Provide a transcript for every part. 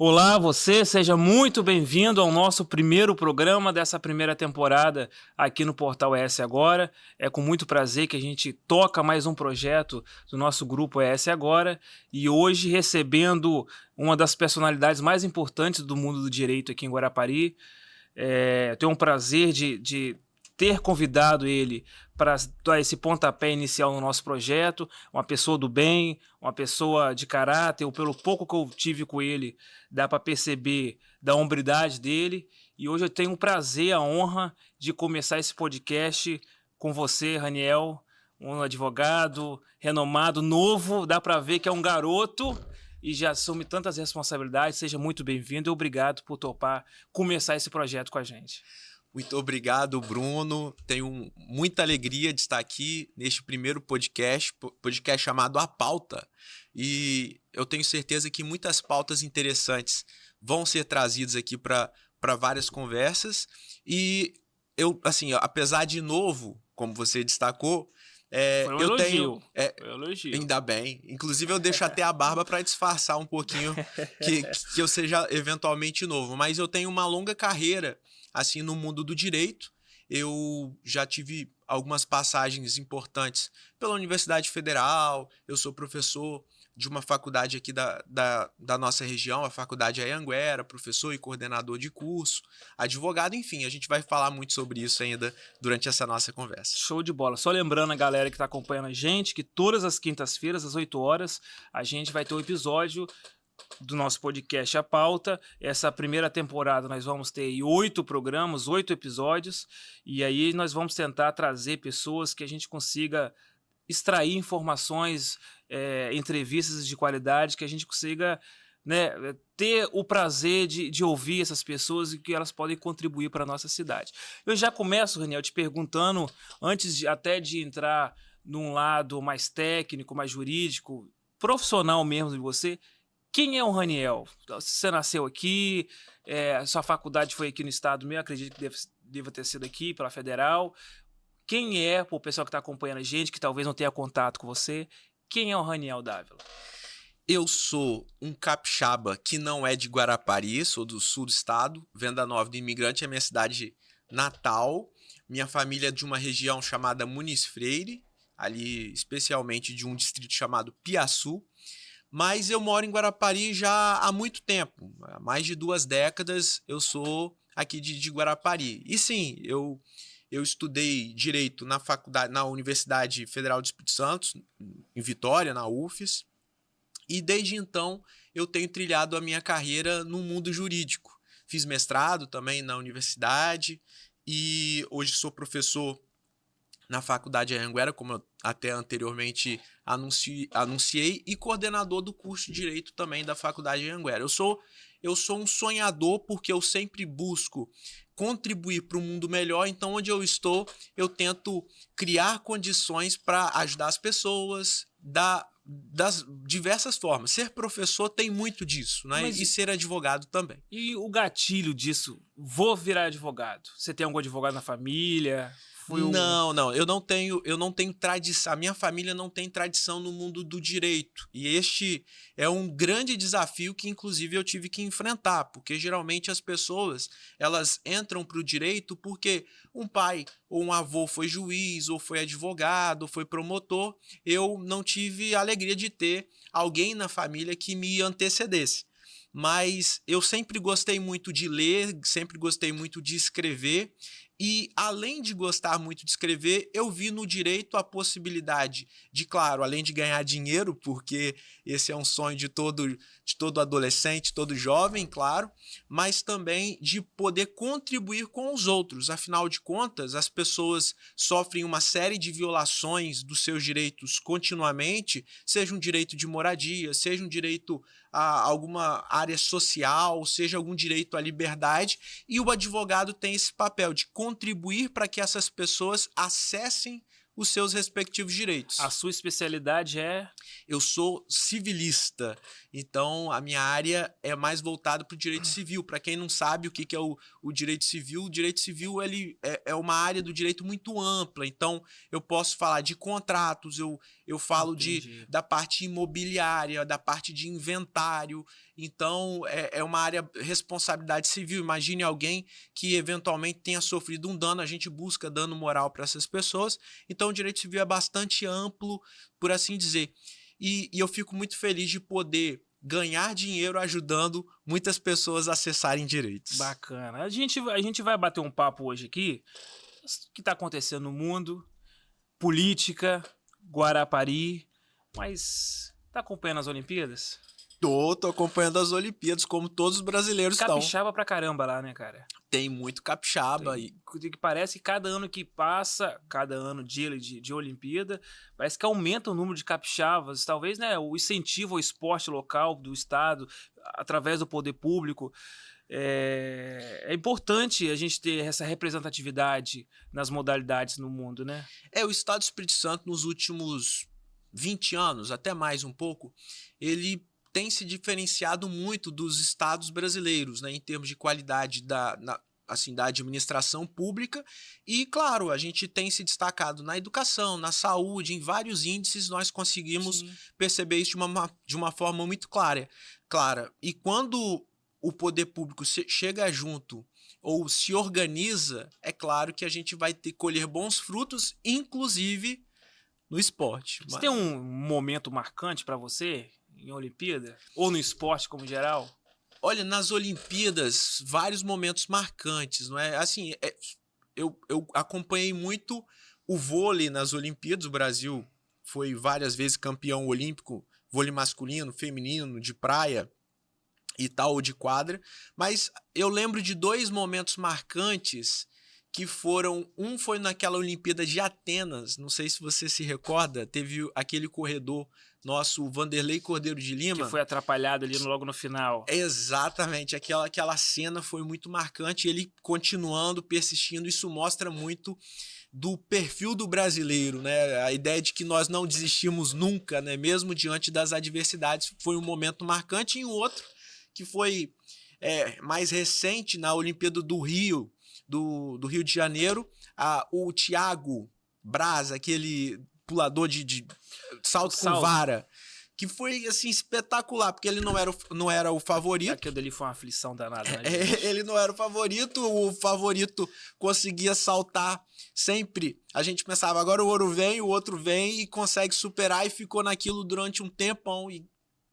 Olá, você, seja muito bem-vindo ao nosso primeiro programa dessa primeira temporada aqui no Portal ES Agora. É com muito prazer que a gente toca mais um projeto do nosso grupo ES Agora e hoje recebendo uma das personalidades mais importantes do mundo do direito aqui em Guarapari. Tenho um prazer de ter convidado ele para dar esse pontapé inicial no nosso projeto, uma pessoa do bem, uma pessoa de caráter, ou pelo pouco que eu tive com ele, dá para perceber da hombridade dele. E hoje eu tenho o prazer, a honra de começar esse podcast com você, Raniel, um advogado renomado, novo, dá para ver que é um garoto e já assume tantas responsabilidades. Seja muito bem-vindo e obrigado por topar começar esse projeto com a gente. Muito obrigado, Bruno. Tenho muita alegria de estar aqui neste primeiro podcast chamado A Pauta. E eu tenho certeza que muitas pautas interessantes vão ser trazidas aqui para várias conversas. E eu, assim, apesar de novo, como você destacou, Foi um eu elogio. tenho. Foi um elogio. Ainda bem. Inclusive, eu deixo até a barba para disfarçar um pouquinho que eu seja eventualmente novo. Mas eu tenho uma longa carreira assim no mundo do direito. Eu já tive algumas passagens importantes pela Universidade Federal. Eu sou professor de uma faculdade aqui da nossa região, a Faculdade Anhanguera, professor e coordenador de curso, advogado, enfim, a gente vai falar muito sobre isso ainda durante essa nossa conversa. Show de bola. Só lembrando a galera que está acompanhando a gente que todas as quintas-feiras, às 8 horas, a gente vai ter um episódio do nosso podcast A Pauta. Essa primeira temporada nós vamos ter aí 8 programas, 8 episódios, e aí nós vamos tentar trazer pessoas que a gente consiga extrair informações, entrevistas de qualidade, que a gente consiga, né, ter o prazer de ouvir essas pessoas e que elas podem contribuir para a nossa cidade. Eu já começo, Raniel, te perguntando, antes até de entrar num lado mais técnico, mais jurídico, profissional mesmo de você, quem é o Raniel? Você nasceu aqui, sua faculdade foi aqui no estado mesmo, acredito que deva ter sido aqui, pela Federal. Quem é, o pessoal que está acompanhando a gente, que talvez não tenha contato com você, quem é o Raniel Dávila? Eu sou um capixaba que não é de Guarapari, sou do sul do estado. Venda Nova do Imigrante é minha cidade natal. Minha família é de uma região chamada Muniz Freire, ali especialmente de um distrito chamado Piaçu. Mas eu moro em Guarapari já há muito tempo, há mais de 2 décadas eu sou aqui de Guarapari. E sim, eu estudei Direito na faculdade, na Universidade Federal do Espírito Santo, em Vitória, na UFES, e desde então eu tenho trilhado a minha carreira no mundo jurídico. Fiz mestrado também na universidade e hoje sou professor na Faculdade Anhanguera, como eu até anteriormente anunciei, e coordenador do curso de Direito também da Faculdade Anhanguera. Eu sou um sonhador porque eu sempre busco contribuir para um mundo melhor, então onde eu estou, eu tento criar condições para ajudar as pessoas das diversas formas. Ser professor tem muito disso, né? E ser advogado também. E o gatilho disso, vou virar advogado? Você tem algum advogado na família? Não, eu não tenho tradição, a minha família não tem tradição no mundo do direito, e este é um grande desafio que inclusive eu tive que enfrentar, porque geralmente as pessoas, elas entram para o direito porque um pai ou um avô foi juiz, ou foi advogado, ou foi promotor. Eu não tive a alegria de ter alguém na família que me antecedesse. Mas eu sempre gostei muito de ler, sempre gostei muito de escrever, e além de gostar muito de escrever, eu vi no direito a possibilidade de, claro, além de ganhar dinheiro, porque esse é um sonho de todo adolescente, todo jovem, claro, mas também de poder contribuir com os outros. Afinal de contas, as pessoas sofrem uma série de violações dos seus direitos continuamente, seja um direito de moradia, seja um direito a alguma área social, seja algum direito à liberdade, e o advogado tem esse papel de contribuir para que essas pessoas acessem os seus respectivos direitos. A sua especialidade é? Eu sou civilista, então a minha área é mais voltada para o direito civil. Para quem não sabe o que é o direito civil ele é uma área do direito muito ampla. Então eu posso falar de contratos, eu falo da parte imobiliária, da parte de inventário. Então é uma área responsabilidade civil. Imagine alguém que eventualmente tenha sofrido um dano, a gente busca dano moral para essas pessoas. Então o direito civil é bastante amplo, por assim dizer. E eu fico muito feliz de poder ganhar dinheiro ajudando muitas pessoas a acessarem direitos. Bacana. A gente vai bater um papo hoje aqui, o que está acontecendo no mundo, política, Guarapari, mas tá acompanhando as Olimpíadas? Tô acompanhando as Olimpíadas, como todos os brasileiros estão. Capixaba pra caramba lá, né, cara? Tem muito capixaba. Que parece que cada ano que passa, cada ano de Olimpíada, parece que aumenta o número de capixabas. Talvez, né, o incentivo ao esporte local do estado, através do poder público. É importante a gente ter essa representatividade nas modalidades no mundo, né? O estado do Espírito Santo, nos últimos 20 anos, até mais um pouco, ele tem se diferenciado muito dos estados brasileiros, né, em termos de qualidade da administração pública. E, claro, a gente tem se destacado na educação, na saúde, em vários índices nós conseguimos perceber isso de uma forma muito clara. E quando o poder público chega junto ou se organiza, é claro que a gente vai colher bons frutos, inclusive no esporte. Você tem um momento marcante para você em Olimpíada? Ou no esporte como geral? Olha, nas Olimpíadas, vários momentos marcantes, não é? Assim, eu acompanhei muito o vôlei nas Olimpíadas. O Brasil foi várias vezes campeão olímpico, vôlei masculino, feminino, de praia e tal, ou de quadra. Mas eu lembro de 2 momentos marcantes que foram... Um foi naquela Olimpíada de Atenas, não sei se você se recorda, teve aquele corredor nosso, Vanderlei Cordeiro de Lima. Que foi atrapalhado ali logo no final. Exatamente, aquela cena foi muito marcante, ele continuando, persistindo, isso mostra muito do perfil do brasileiro, né? A ideia de que nós não desistimos nunca, né? Mesmo diante das adversidades, foi um momento marcante. E um outro que foi mais recente, na Olimpíada do Rio de Janeiro, o Thiago Braz, aquele pulador de salto com vara, que foi assim espetacular, porque ele não era o favorito. Aquilo dali foi uma aflição danada, né? Ele não era o favorito conseguia saltar sempre. A gente pensava, agora o ouro vem, o outro vem e consegue superar, e ficou naquilo durante um tempão, e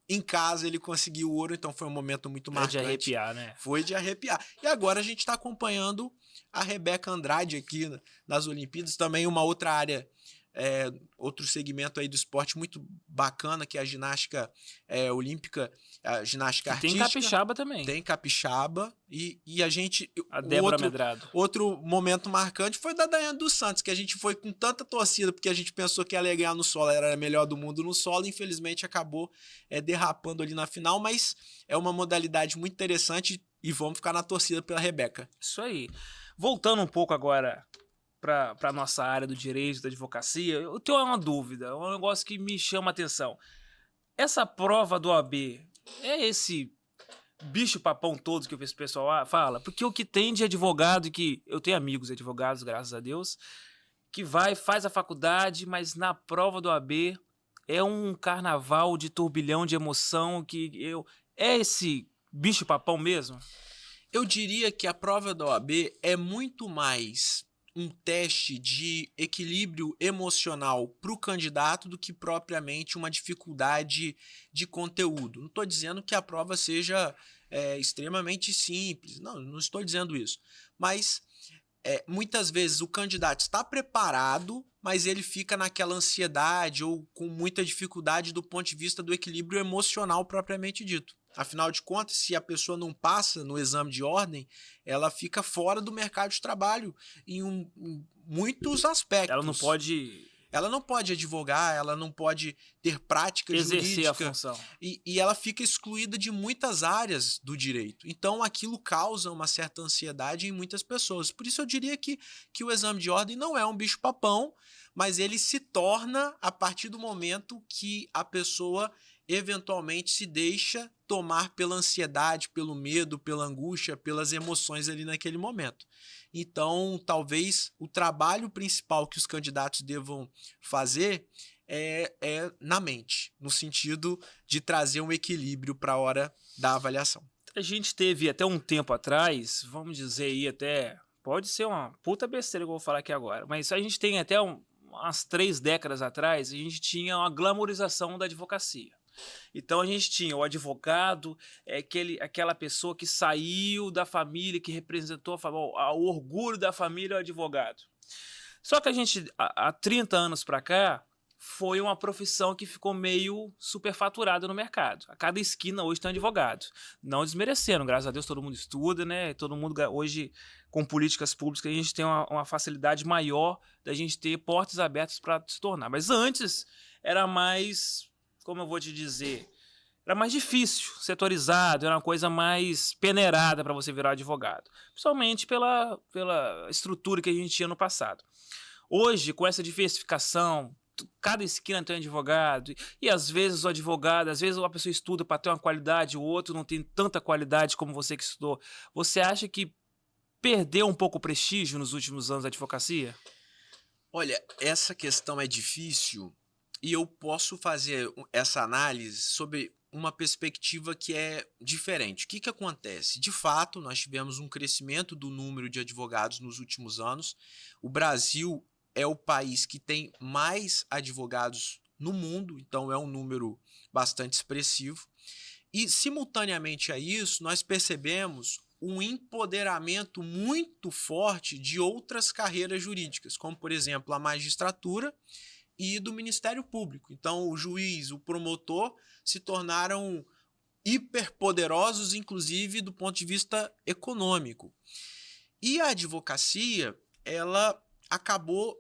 em casa ele conseguiu o ouro, então foi um momento muito marcante. Foi de arrepiar, né? Foi de arrepiar. E agora a gente está acompanhando a Rebeca Andrade aqui nas Olimpíadas, também uma outra área, outro segmento aí do esporte muito bacana, que é a ginástica olímpica, a ginástica artística. Tem capixaba também. Tem capixaba e a gente... A Débora Medrado. Outro momento marcante foi da Daiane dos Santos, que a gente foi com tanta torcida, porque a gente pensou que ela ia ganhar no solo, ela era a melhor do mundo no solo, infelizmente acabou derrapando ali na final, mas é uma modalidade muito interessante e vamos ficar na torcida pela Rebeca. Isso aí. Voltando um pouco agora para a nossa área do direito, da advocacia, eu tenho uma dúvida, um negócio que me chama a atenção. Essa prova do OAB é esse bicho-papão todo que o pessoal fala? Porque o que tem de advogado, que eu tenho amigos advogados, graças a Deus, que faz a faculdade, mas na prova do OAB é um carnaval de turbilhão de emoção, é esse bicho-papão mesmo? Eu diria que a prova da OAB é muito mais um teste de equilíbrio emocional para o candidato do que propriamente uma dificuldade de conteúdo. Não estou dizendo que a prova seja extremamente simples, não estou dizendo isso. Mas muitas vezes o candidato está preparado, mas ele fica naquela ansiedade ou com muita dificuldade do ponto de vista do equilíbrio emocional propriamente dito. Afinal de contas, se a pessoa não passa no exame de ordem, ela fica fora do mercado de trabalho em muitos aspectos. Ela não pode advogar, ela não pode ter prática exercer jurídica. A função. E ela fica excluída de muitas áreas do direito. Então, aquilo causa uma certa ansiedade em muitas pessoas. Por isso, eu diria que o exame de ordem não é um bicho-papão, mas ele se torna a partir do momento que a pessoa eventualmente se deixa tomar pela ansiedade, pelo medo, pela angústia, pelas emoções ali naquele momento. Então, talvez o trabalho principal que os candidatos devam fazer é na mente, no sentido de trazer um equilíbrio para a hora da avaliação. A gente teve até um tempo atrás, vamos dizer aí até, pode ser uma puta besteira que eu vou falar aqui agora, mas a gente tem até umas 3 décadas atrás, a gente tinha uma glamorização da advocacia. Então a gente tinha o advogado, aquela pessoa que saiu da família, que representou o orgulho da família, o advogado. Só que a gente, há 30 anos para cá, foi uma profissão que ficou meio superfaturada no mercado. A cada esquina hoje tem um advogado. Não desmerecendo, graças a Deus todo mundo estuda, né? Todo mundo hoje, com políticas públicas, a gente tem uma facilidade maior da gente ter portas abertas para se tornar. Mas antes era mais, como eu vou te dizer, era mais difícil, setorizado, era uma coisa mais peneirada para você virar advogado. Principalmente pela estrutura que a gente tinha no passado. Hoje, com essa diversificação, cada esquina tem um advogado, e às vezes o advogado, às vezes uma pessoa estuda para ter uma qualidade, o outro não tem tanta qualidade como você que estudou. Você acha que perdeu um pouco o prestígio nos últimos anos da advocacia? Olha, essa questão é difícil e eu posso fazer essa análise sobre uma perspectiva que é diferente. O que acontece? De fato, nós tivemos um crescimento do número de advogados nos últimos anos. O Brasil é o país que tem mais advogados no mundo, então é um número bastante expressivo. E, simultaneamente a isso, nós percebemos um empoderamento muito forte de outras carreiras jurídicas, como, por exemplo, a magistratura e do Ministério Público. Então, o juiz, o promotor se tornaram hiperpoderosos, inclusive do ponto de vista econômico. E a advocacia, ela acabou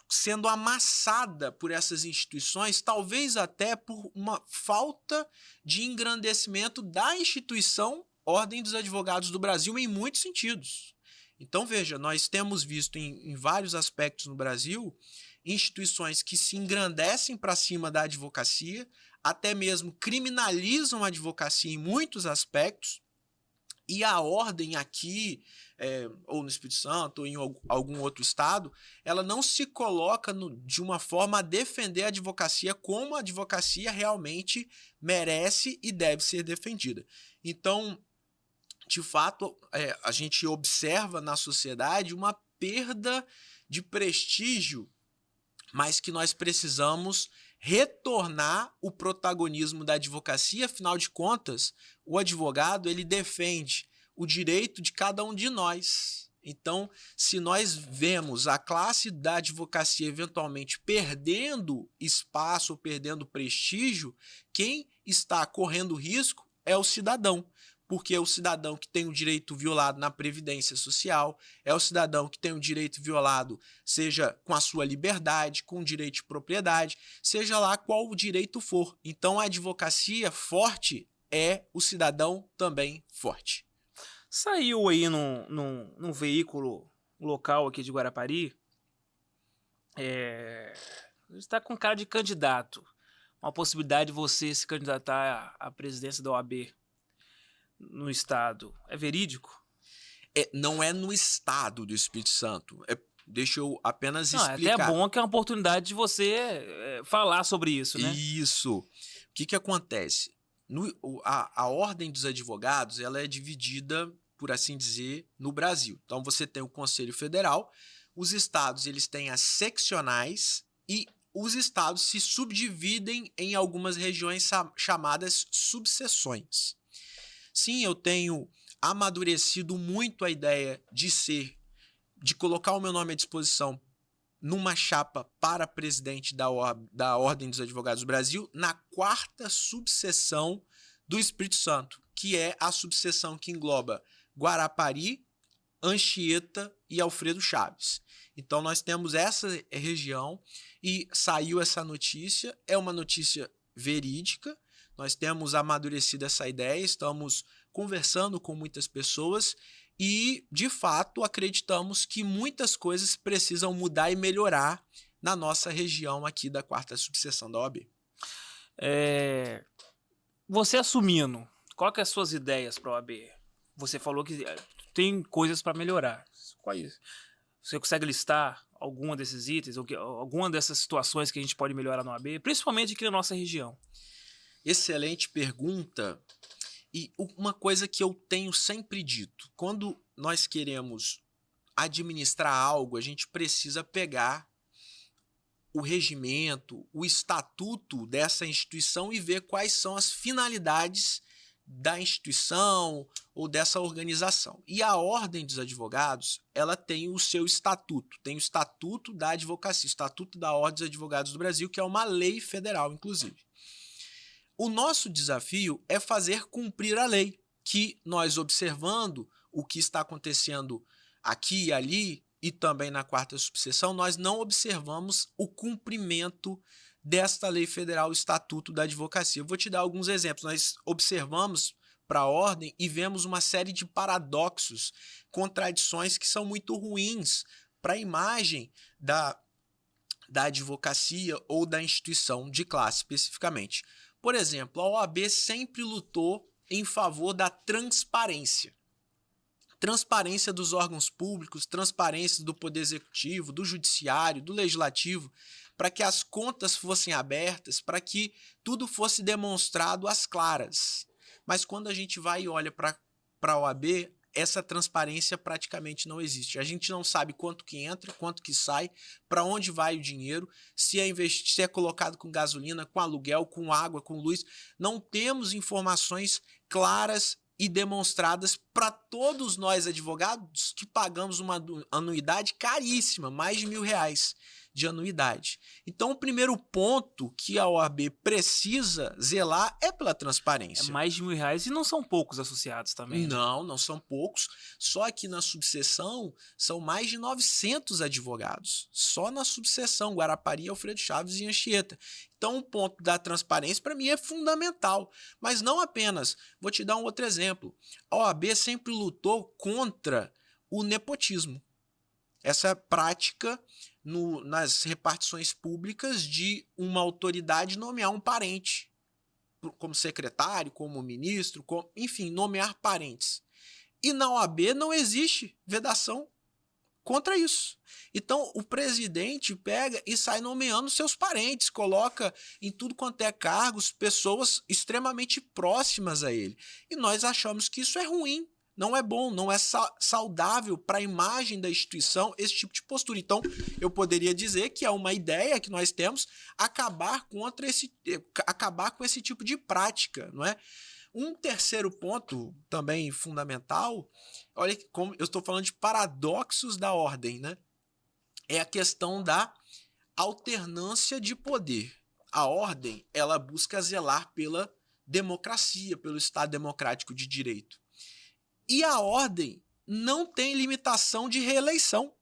sendo amassada por essas instituições, talvez até por uma falta de engrandecimento da instituição Ordem dos Advogados do Brasil em muitos sentidos. Então, veja, nós temos visto em vários aspectos no Brasil instituições que se engrandecem para cima da advocacia, até mesmo criminalizam a advocacia em muitos aspectos, e a ordem aqui, ou no Espírito Santo, ou em algum outro estado, ela não se coloca de uma forma a defender a advocacia como a advocacia realmente merece e deve ser defendida. Então, de fato, a gente observa na sociedade uma perda de prestígio, mas que nós precisamos retornar o protagonismo da advocacia. Afinal de contas, o advogado ele defende o direito de cada um de nós. Então, se nós vemos a classe da advocacia eventualmente perdendo espaço ou perdendo prestígio, quem está correndo risco é o cidadão. Porque é o cidadão que tem o direito violado na Previdência Social, é o cidadão que tem o direito violado, seja com a sua liberdade, com o direito de propriedade, seja lá qual o direito for. Então, a advocacia forte é o cidadão também forte. Saiu aí num veículo local aqui de Guarapari, está com cara de candidato, uma possibilidade de você se candidatar à presidência da OAB no estado. É verídico? Não é no estado do Espírito Santo. Deixa eu apenas explicar. É até bom que é uma oportunidade de você falar sobre isso, né? Isso. O que acontece? A Ordem dos Advogados ela é dividida, por assim dizer, no Brasil. Então você tem o Conselho Federal, os estados eles têm as seccionais e os estados se subdividem em algumas regiões chamadas subseções. Sim, eu tenho amadurecido muito a ideia de colocar o meu nome à disposição numa chapa para presidente da Ordem dos Advogados do Brasil, na 4ª subseção do Espírito Santo, que é a subseção que engloba Guarapari, Anchieta e Alfredo Chaves. Então nós temos essa região e saiu essa notícia, é uma notícia verídica. Nós temos amadurecido essa ideia, estamos conversando com muitas pessoas e, de fato, acreditamos que muitas coisas precisam mudar e melhorar na nossa região aqui da 4ª subseção da OAB. Você assumindo, qual que é as suas ideias para a OAB? Você falou que tem coisas para melhorar. Quais? Você consegue listar alguma desses itens, alguma dessas situações que a gente pode melhorar na OAB, principalmente aqui na nossa região? Excelente pergunta. E uma coisa que eu tenho sempre dito, quando nós queremos administrar algo, a gente precisa pegar o regimento, o estatuto dessa instituição e ver quais são as finalidades da instituição ou dessa organização. E a Ordem dos Advogados, ela tem o seu estatuto, tem o Estatuto da Advocacia, o Estatuto da Ordem dos Advogados do Brasil, que é uma lei federal, inclusive. O nosso desafio é fazer cumprir a lei, que nós observando o que está acontecendo aqui e ali, e também na 4ª subseção, nós não observamos o cumprimento desta lei federal, o Estatuto da Advocacia. Eu vou te dar alguns exemplos. Nós observamos para a ordem e vemos uma série de paradoxos, contradições que são muito ruins para a imagem da advocacia ou da instituição de classe, especificamente. Por exemplo, a OAB sempre lutou em favor da transparência. Transparência dos órgãos públicos, transparência do Poder Executivo, do Judiciário, do Legislativo, para que as contas fossem abertas, para que tudo fosse demonstrado às claras. Mas quando a gente vai e olha para a OAB, essa transparência praticamente não existe. A gente não sabe quanto que entra, quanto que sai, para onde vai o dinheiro, se é colocado com gasolina, com aluguel, com água, com luz. Não temos informações claras e demonstradas para todos nós advogados que pagamos uma anuidade caríssima, mais de R$1.000 de anuidade. Então, o primeiro ponto que a OAB precisa zelar é pela transparência. É mais de R$1.000 e não são poucos associados também. Não, não são poucos. Só que na subseção são mais de 900 advogados. Só na subseção, Guarapari, Alfredo Chaves e Anchieta. Então, o ponto da transparência, para mim, é fundamental. Mas não apenas. Vou te dar um outro exemplo. A OAB sempre lutou contra o nepotismo. Essa prática nas repartições públicas de uma autoridade nomear um parente, como secretário, como ministro, enfim, nomear parentes. E na OAB não existe vedação contra isso. Então, o presidente pega e sai nomeando seus parentes, coloca em tudo quanto é cargos pessoas extremamente próximas a ele. E nós achamos que isso é ruim, não é bom, não é saudável para a imagem da instituição esse tipo de postura. Então, eu poderia dizer que é uma ideia que nós temos acabar com esse tipo de prática, não é? Um terceiro ponto também fundamental, olha como eu estou falando de paradoxos da ordem, né? É a questão da alternância de poder. A ordem, ela busca zelar pela democracia, pelo Estado democrático de direito. E a ordem não tem limitação de reeleição.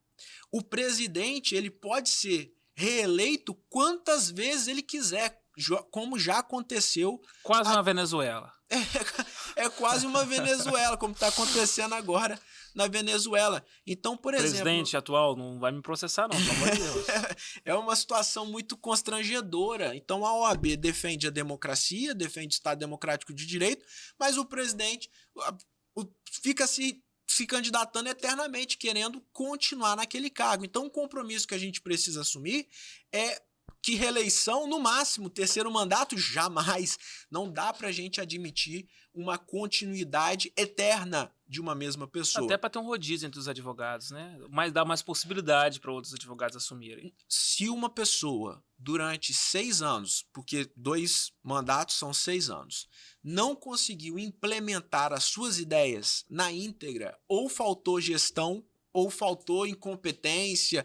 O presidente, ele pode ser reeleito quantas vezes ele quiser, como já aconteceu. Quase uma Venezuela. É quase uma Venezuela, como está acontecendo agora na Venezuela. Então, por exemplo... O presidente atual não vai me processar, não, pelo amor de Deus. É uma situação muito constrangedora. Então, a OAB defende a democracia, defende o Estado democrático de direito, mas o presidente fica se candidatando eternamente, querendo continuar naquele cargo. Então, o compromisso que a gente precisa assumir é que reeleição, no máximo, terceiro mandato, jamais. Não dá pra gente admitir uma continuidade eterna de uma mesma pessoa. Até para ter um rodízio entre os advogados, né? Mas dá mais possibilidade para outros advogados assumirem. Se uma pessoa, durante 6 anos, porque 2 mandatos são 6 anos, não conseguiu implementar as suas ideias na íntegra, ou faltou gestão, ou faltou incompetência,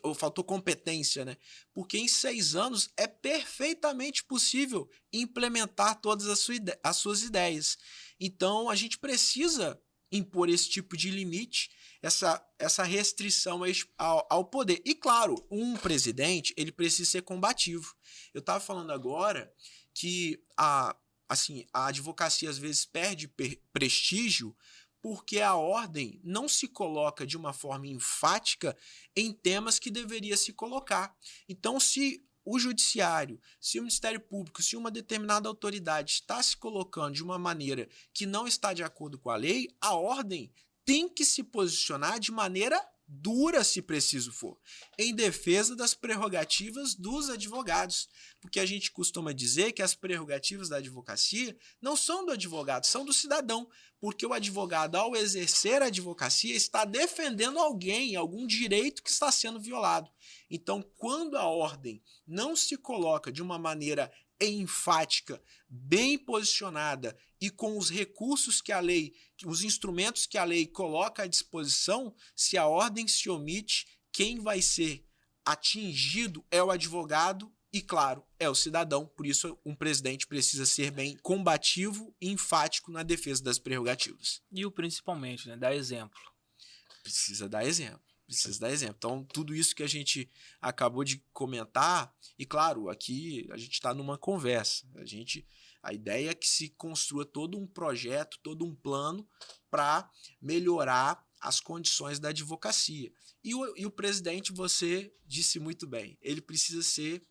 ou faltou competência, né? Porque em 6 anos é perfeitamente possível implementar todas as suas ideias. Então, a gente precisa impor esse tipo de limite, essa restrição ao poder. E, claro, um presidente, ele precisa ser combativo. Eu estava falando agora que a advocacia, às vezes, perde prestígio porque a ordem não se coloca de uma forma enfática em temas que deveria se colocar. Então, se o judiciário, se o Ministério Público, se uma determinada autoridade está se colocando de uma maneira que não está de acordo com a lei, a ordem tem que se posicionar de maneira dura, se preciso for, em defesa das prerrogativas dos advogados. Porque a gente costuma dizer que as prerrogativas da advocacia não são do advogado, são do cidadão. Porque o advogado, ao exercer a advocacia, está defendendo alguém, algum direito que está sendo violado. Então, quando a ordem não se coloca de uma maneira enfática, bem posicionada e com os recursos que a lei, os instrumentos que a lei coloca à disposição, se a ordem se omite, quem vai ser atingido é o advogado e, claro, é o cidadão. Por isso, um presidente precisa ser bem combativo e enfático na defesa das prerrogativas. E o principalmente, né? Dar exemplo. Precisa dar exemplo. Precisa dar exemplo. Então, tudo isso que a gente acabou de comentar, e claro, aqui a gente está numa conversa. A ideia é que se construa todo um projeto, todo um plano para melhorar as condições da advocacia. E o presidente, você disse muito bem, ele precisa ser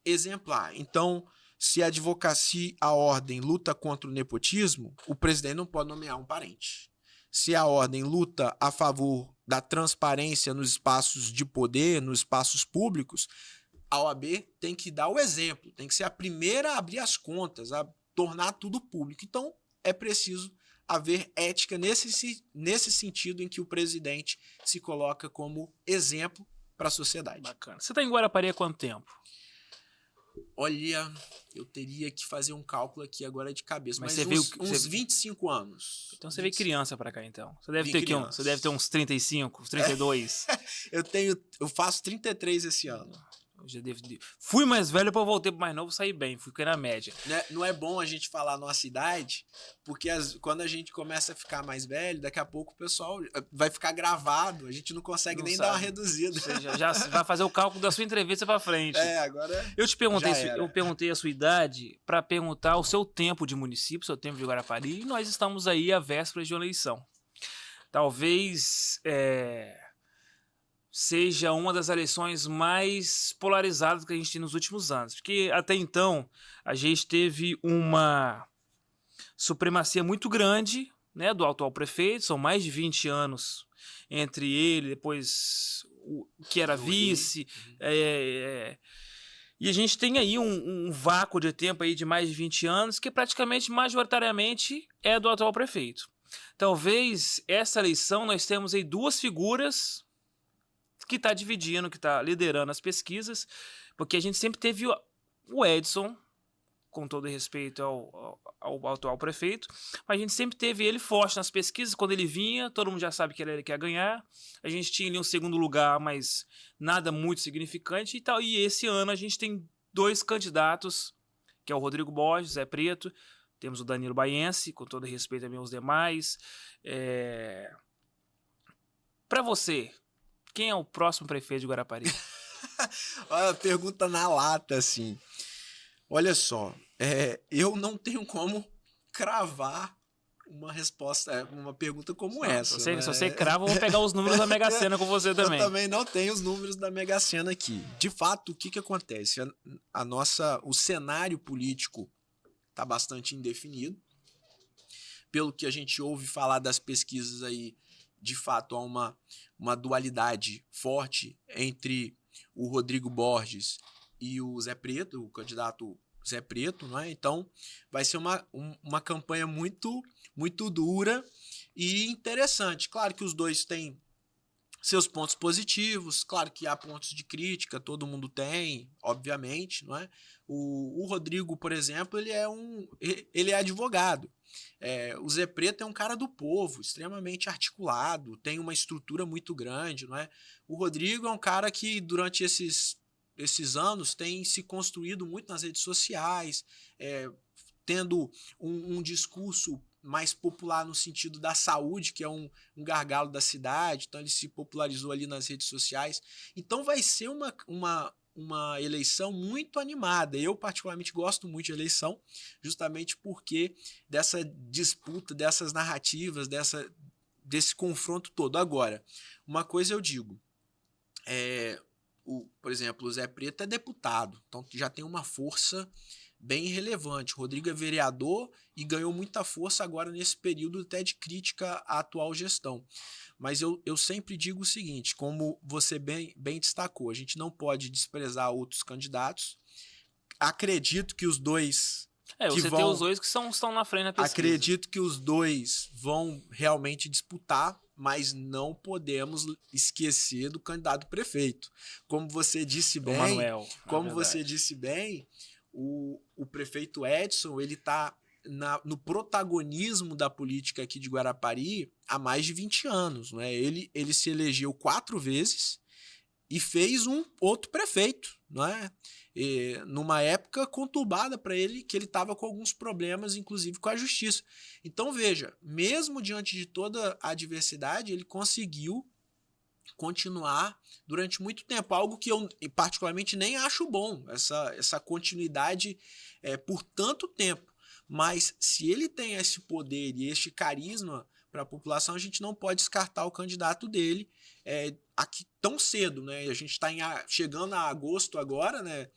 exemplar. Então, se a advocacia, a ordem, luta contra o nepotismo, o presidente não pode nomear um parente. Se a ordem luta a favor da transparência nos espaços de poder, nos espaços públicos, a OAB tem que dar o exemplo, tem que ser a primeira a abrir as contas, a tornar tudo público. Então, é preciso haver ética nesse sentido em que o presidente se coloca como exemplo para a sociedade. Bacana. Você está em Guarapari há quanto tempo? Olha, eu teria que fazer um cálculo aqui agora de cabeça, mas você uns 25 anos. Então você veio criança pra cá, então. Você deve ter uns 35, uns 32. Eu faço 33 esse ano. Eu já fui mais velho, depois voltei pro mais novo, saí bem, fui na média. Não é bom a gente falar a nossa idade, porque quando a gente começa a ficar mais velho, daqui a pouco o pessoal vai ficar gravado, a gente não consegue nem dar uma reduzida. Você já vai fazer o cálculo da sua entrevista pra frente. Agora eu perguntei a sua idade pra perguntar o seu tempo de município, seu tempo de Guarapari, e nós estamos aí à véspera de uma eleição. Talvez seja uma das eleições mais polarizadas que a gente tem nos últimos anos. Porque até então a gente teve uma supremacia muito grande, né, do atual prefeito. São mais de 20 anos entre ele, depois o que era vice. E a gente tem aí um vácuo de tempo aí de mais de 20 anos que praticamente, majoritariamente, é do atual prefeito. Talvez essa eleição nós temos aí duas figuras que está dividindo, que está liderando as pesquisas, porque a gente sempre teve o Edson, com todo respeito ao atual prefeito, mas a gente sempre teve ele forte nas pesquisas. Quando ele vinha, todo mundo já sabe que ele quer ganhar. A gente tinha ali um segundo lugar, mas nada muito significante e tal. E esse ano a gente tem dois candidatos, que é o Rodrigo Borges, Zé Preto, temos o Danilo Baiense, com todo respeito também aos demais. Para você, quem é o próximo prefeito de Guarapari? Olha, pergunta na lata, assim. Olha só, eu não tenho como cravar uma resposta, uma pergunta como essa. Se você crava, eu vou pegar os números da Mega Sena com você também. Eu também não tenho os números da Mega Sena aqui. De fato, o que acontece? O cenário político está bastante indefinido. Pelo que a gente ouve falar das pesquisas aí, de fato, há uma dualidade forte entre o Rodrigo Borges e o Zé Preto, o candidato Zé Preto, não é? Então, vai ser uma campanha muito, muito dura e interessante. Claro que os dois têm seus pontos positivos, claro que há pontos de crítica, todo mundo tem, obviamente, não é? O Rodrigo, por exemplo, ele é advogado. O Zé Preto é um cara do povo, extremamente articulado, tem uma estrutura muito grande, não é? O Rodrigo é um cara que, durante esses anos, tem se construído muito nas redes sociais, tendo um discurso mais popular no sentido da saúde, que é um gargalo da cidade, então ele se popularizou ali nas redes sociais. Então vai ser uma eleição muito animada. Eu, particularmente, gosto muito de eleição, justamente porque dessa disputa, dessas narrativas, desse confronto todo. Agora, uma coisa eu digo, por exemplo, o Zé Preto é deputado, então já tem uma força bem relevante. O Rodrigo é vereador e ganhou muita força agora nesse período até de crítica à atual gestão. Mas eu sempre digo o seguinte, como você bem destacou, a gente não pode desprezar outros candidatos. Acredito que os dois... Você tem os dois que estão na frente na pesquisa. Acredito que os dois vão realmente disputar, mas não podemos esquecer do candidato prefeito. Como você disse bem, Manuel, o prefeito Edson, ele está no protagonismo da política aqui de Guarapari há mais de 20 anos. Né? Ele se elegeu 4 vezes e fez um outro prefeito, não é? Numa época conturbada para ele, que ele estava com alguns problemas, inclusive com a justiça. Então, veja, mesmo diante de toda a adversidade, ele conseguiu continuar durante muito tempo, algo que eu particularmente nem acho bom, essa continuidade por tanto tempo. Mas se ele tem esse poder e este carisma para a população, a gente não pode descartar o candidato dele aqui tão cedo, né? A gente está chegando a agosto agora, né?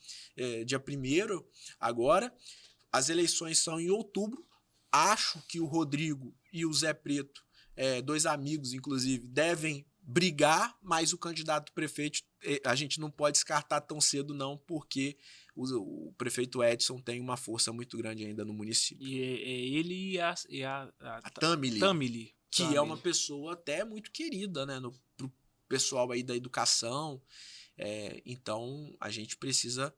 Dia 1º agora. As eleições são em outubro. Acho que o Rodrigo e o Zé Preto, 2 amigos, inclusive, devem brigar, mas o candidato prefeito a gente não pode descartar tão cedo, não, porque o prefeito Edson tem uma força muito grande ainda no município. E ele e a Tamily, que é uma pessoa até muito querida, né, pro pessoal aí da educação. Então a gente precisa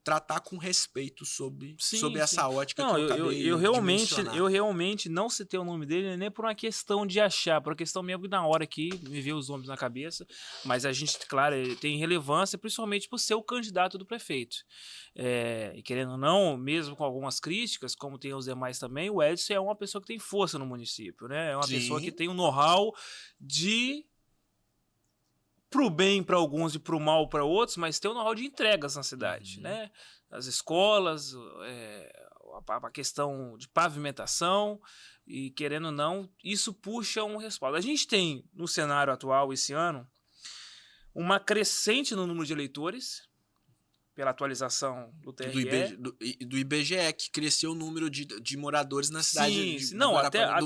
tratar com respeito sobre essa ótica que eu acabei de mencionar. Eu realmente não citei o nome dele nem por uma questão de achar, por uma questão mesmo que na hora aqui me veio os nomes na cabeça, mas a gente, claro, ele tem relevância principalmente por ser o candidato do prefeito. E querendo ou não, mesmo com algumas críticas, como tem os demais também, o Edson é uma pessoa que tem força no município, né? É uma pessoa que tem um know-how pro bem para alguns e pro mal para outros, mas tem um know-how de entregas na cidade, né? As escolas, a questão de pavimentação e, querendo ou não, isso puxa um respaldo. A gente tem, no cenário atual, esse ano, uma crescente no número de eleitores, pela atualização do TRE. Do IBGE, que cresceu o número de moradores na cidade.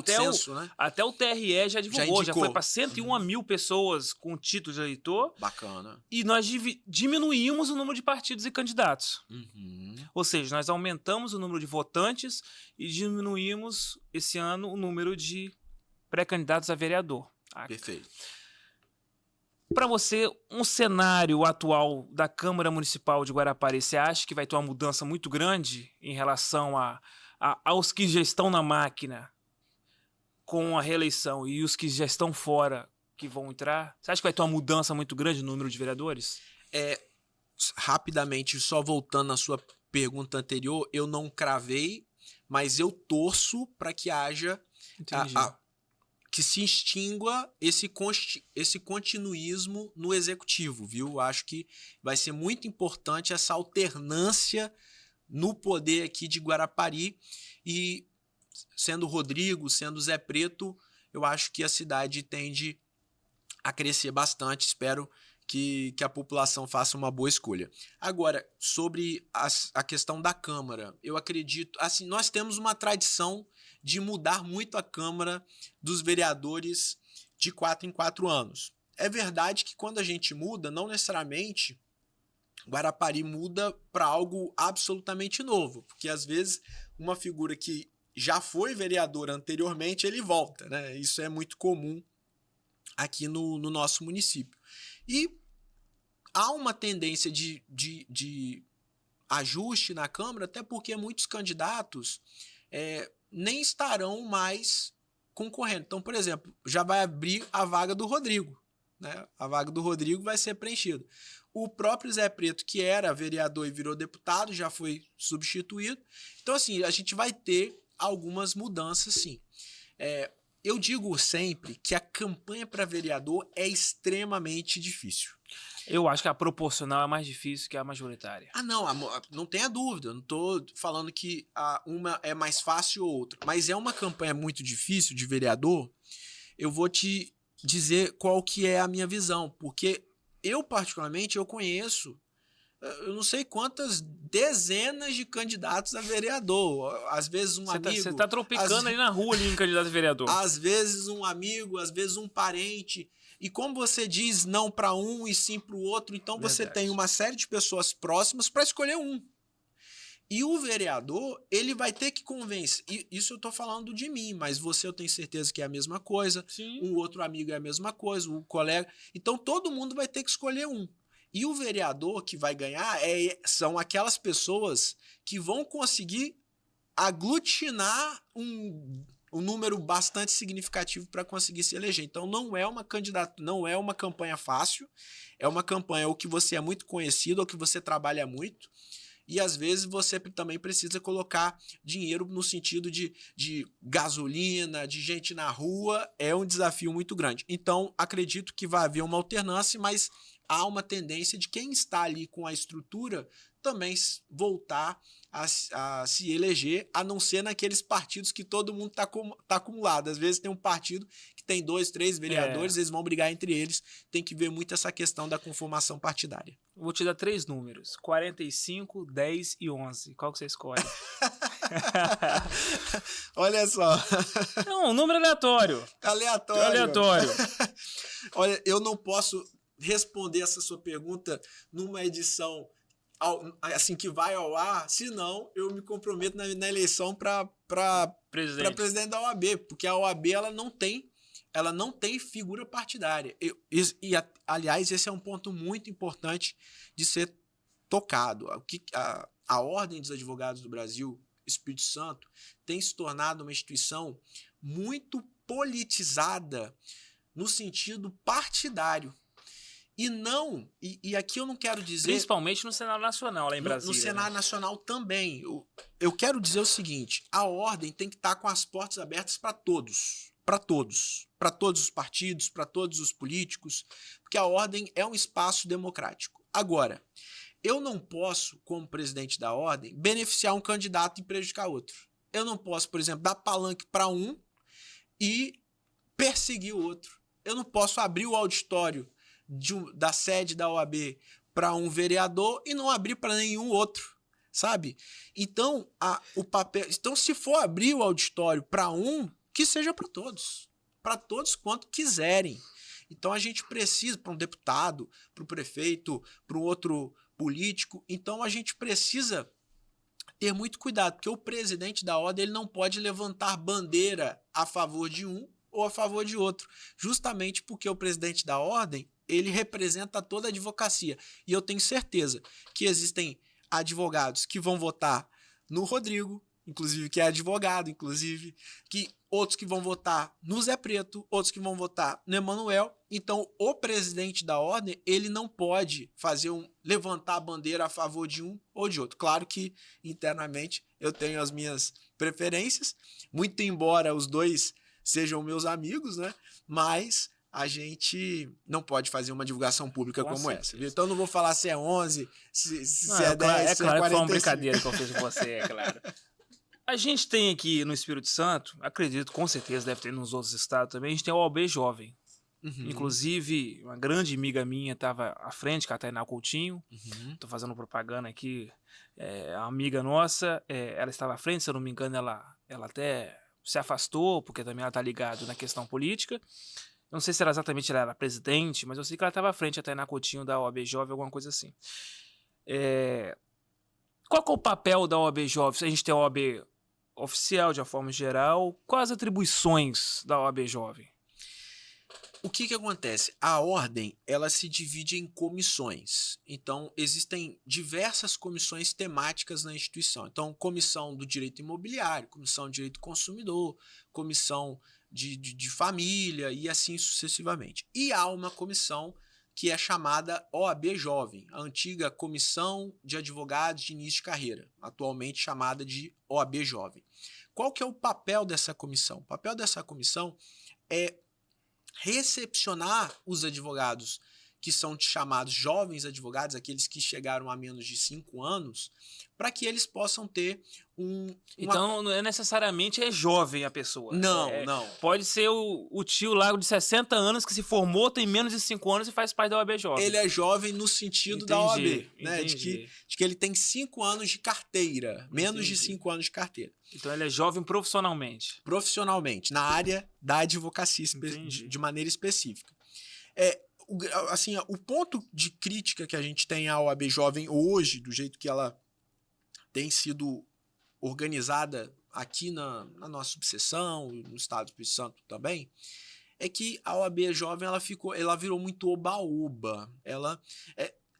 Censo, né? Até o TRE já divulgou, já foi para 101 mil pessoas com título de eleitor. Bacana. E nós diminuímos o número de partidos e candidatos. Ou seja, nós aumentamos o número de votantes e diminuímos, esse ano, o número de pré-candidatos a vereador. Perfeito. Para você, um cenário atual da Câmara Municipal de Guarapari, você acha que vai ter uma mudança muito grande em relação aos que já estão na máquina com a reeleição e os que já estão fora que vão entrar? Você acha que vai ter uma mudança muito grande no número de vereadores? Rapidamente, só voltando à sua pergunta anterior, eu não cravei, mas eu torço para que haja... que se extingua esse continuismo no executivo, viu? Acho que vai ser muito importante essa alternância no poder aqui de Guarapari, e sendo Rodrigo, sendo Zé Preto, eu acho que a cidade tende a crescer bastante. Espero que a população faça uma boa escolha. Agora, sobre a questão da Câmara, eu acredito... Assim, nós temos uma tradição de mudar muito a Câmara dos Vereadores de 4 em 4 anos. É verdade que quando a gente muda, não necessariamente Guarapari muda para algo absolutamente novo, porque às vezes uma figura que já foi vereador anteriormente, ele volta, né? Isso é muito comum aqui no nosso município. E há uma tendência de ajuste na Câmara, até porque muitos candidatos nem estarão mais concorrendo. Então, por exemplo, já vai abrir a vaga do Rodrigo, né? A vaga do Rodrigo vai ser preenchida. O próprio Zé Preto, que era vereador e virou deputado, já foi substituído. Então, assim, a gente vai ter algumas mudanças, sim. Eu digo sempre que a campanha para vereador é extremamente difícil. Eu acho que a proporcional é mais difícil que a majoritária. Não tenha dúvida. Eu não tô falando que uma é mais fácil ou outra. Mas é uma campanha muito difícil de vereador. Eu vou te dizer qual que é a minha visão. Porque eu, particularmente, eu conheço, eu não sei quantas dezenas de candidatos a vereador. Às vezes um amigo... Você tá tropicando ali na rua, ali, em candidato a vereador. Às vezes um amigo, às vezes um parente. E como você diz não para um e sim para o outro, então você tem uma série de pessoas próximas para escolher um. E o vereador, ele vai ter que convencer. Isso eu tô falando de mim, mas você eu tenho certeza que é a mesma coisa. Sim. Um outro amigo é a mesma coisa, um colega. Então todo mundo vai ter que escolher um. E o vereador que vai ganhar são aquelas pessoas que vão conseguir aglutinar um número bastante significativo para conseguir se eleger. Então não é uma campanha fácil, é uma campanha ou que você é muito conhecido ou que você trabalha muito, e às vezes você também precisa colocar dinheiro no sentido de gasolina, de gente na rua, é um desafio muito grande. Então acredito que vai haver uma alternância, mas há uma tendência de quem está ali com a estrutura também voltar a se eleger, a não ser naqueles partidos que todo mundo tá acumulado. Às vezes tem um partido que tem 2, 3 vereadores, eles vão brigar entre eles. Tem que ver muito essa questão da conformação partidária. Vou te dar 3 números: 45, 10 e 11. Qual que você escolhe? Olha só. Não, um número aleatório. Aleatório. Olha, eu não posso responder essa sua pergunta numa edição assim que vai ao ar, senão eu me comprometo na eleição para presidente da OAB, porque a OAB ela não tem figura partidária. Aliás, esse é um ponto muito importante de ser tocado. A Ordem dos Advogados do Brasil, Espírito Santo, tem se tornado uma instituição muito politizada no sentido partidário. E aqui eu não quero dizer... Principalmente no cenário nacional, lá em Brasília. No cenário nacional também. Eu quero dizer o seguinte, a ordem tem que estar com as portas abertas para todos. Para todos. Para todos os partidos, para todos os políticos, porque a ordem é um espaço democrático. Agora, eu não posso, como presidente da ordem, beneficiar um candidato e prejudicar outro. Eu não posso, por exemplo, dar palanque para um e perseguir o outro. Eu não posso abrir o auditório da sede da OAB para um vereador e não abrir para nenhum outro, sabe? Então, se for abrir o auditório para um, que seja para todos quanto quiserem. Então a gente precisa, para um deputado, para o prefeito, para um outro político, então a gente precisa ter muito cuidado, porque o presidente da ordem ele não pode levantar bandeira a favor de um ou a favor de outro, justamente porque o presidente da ordem ele representa toda a advocacia. E eu tenho certeza que existem advogados que vão votar no Rodrigo, inclusive, que é advogado, inclusive, que outros que vão votar no Zé Preto, outros que vão votar no Emanuel. Então, o presidente da ordem, ele não pode levantar a bandeira a favor de um ou de outro. Claro que, internamente, eu tenho as minhas preferências, muito embora os dois sejam meus amigos, né? Mas a gente não pode fazer uma divulgação pública como essa. Viu? Então, não vou falar se é 11, se é 10, se é 45. É claro que foi uma brincadeira que eu fiz com você, é claro. A gente tem aqui no Espírito Santo, acredito, com certeza deve ter nos outros estados também, a gente tem o OAB Jovem. Uhum. Inclusive, uma grande amiga minha estava à frente, que é a Tainá Coutinho. Estou fazendo propaganda aqui. A amiga nossa, ela estava à frente, se eu não me engano, ela até se afastou, porque também ela está ligada na questão política. Não sei se ela era presidente, mas eu sei que ela estava à frente, a Tainá Coutinho, da OAB Jovem, alguma coisa assim. Qual que é o papel da OAB Jovem? Se a gente tem a OAB oficial, de uma forma geral, quais as atribuições da OAB Jovem? O que acontece? A ordem, ela se divide em comissões. Então, existem diversas comissões temáticas na instituição. Então, comissão do direito imobiliário, comissão do direito do consumidor, comissão de família e assim sucessivamente. E há uma comissão que é chamada OAB Jovem, a antiga Comissão de Advogados de Início de Carreira, atualmente chamada de OAB Jovem. qual que é o papel dessa comissão? O papel dessa comissão é recepcionar os advogados que são chamados jovens advogados, aqueles que chegaram a menos de 5 anos, para que eles possam ter Então, não é necessariamente jovem a pessoa. Não. Pode ser o tio lá de 60 anos que se formou, tem menos de 5 anos e faz parte da OAB Jovem. Ele é jovem no sentido da OAB, né? De que ele tem 5 anos de carteira, menos de 5 anos de carteira. Então ele é jovem profissionalmente. Profissionalmente, na área da advocacia, de maneira específica. Assim, o ponto de crítica que a gente tem à OAB Jovem hoje, do jeito que ela tem sido organizada aqui na nossa subseção, no estado do Espírito Santo também, é que a OAB Jovem ela virou muito oba-oba.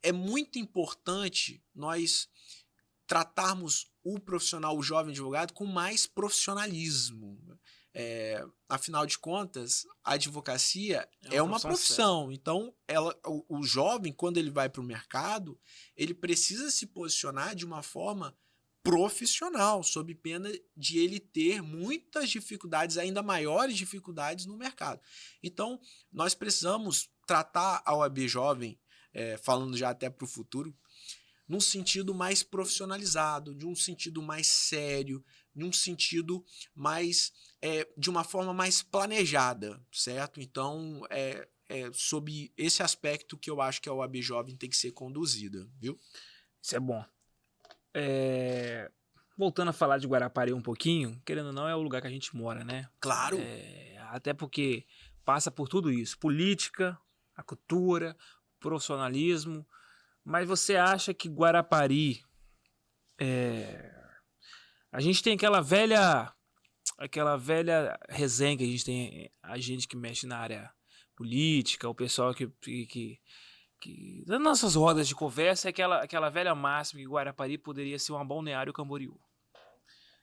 É muito importante nós tratarmos o profissional, o jovem advogado, com mais profissionalismo. Afinal de contas, a advocacia é uma profissão. Então, o jovem, quando ele vai para o mercado, ele precisa se posicionar de uma forma profissional, sob pena de ele ter muitas dificuldades, ainda maiores dificuldades no mercado. Então, nós precisamos tratar a OAB Jovem, falando já até para o futuro, num sentido mais profissionalizado, de um sentido mais sério, de um sentido mais de uma forma mais planejada, certo? Então, sob esse aspecto que eu acho que a OAB Jovem tem que ser conduzida, viu? Isso é bom. Voltando a falar de Guarapari um pouquinho, querendo ou não, é o lugar que a gente mora, né? Claro. Até porque passa por tudo isso. Política, a cultura, profissionalismo. Mas você acha que Guarapari... A gente tem aquela velha resenha que a gente tem, a gente que mexe na área política, o pessoal que nas nossas rodas de conversa, é aquela velha máxima que Guarapari poderia ser um Balneário Camboriú.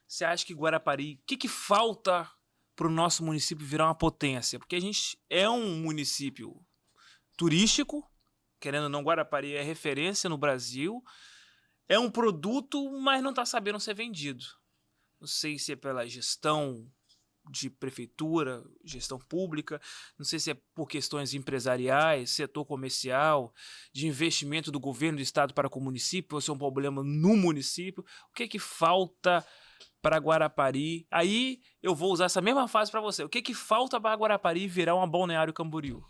Você acha que Guarapari... O que falta para o nosso município virar uma potência? Porque a gente é um município turístico, querendo ou não, Guarapari é referência no Brasil, é um produto, mas não está sabendo ser vendido. Não sei se é pela gestão de prefeitura, gestão pública, não sei se é por questões empresariais, setor comercial, de investimento do governo do estado para com o município, ou se é um problema no município. O que falta para Guarapari? Aí eu vou usar essa mesma frase para você. O que falta para Guarapari virar um Balneário Camboriú?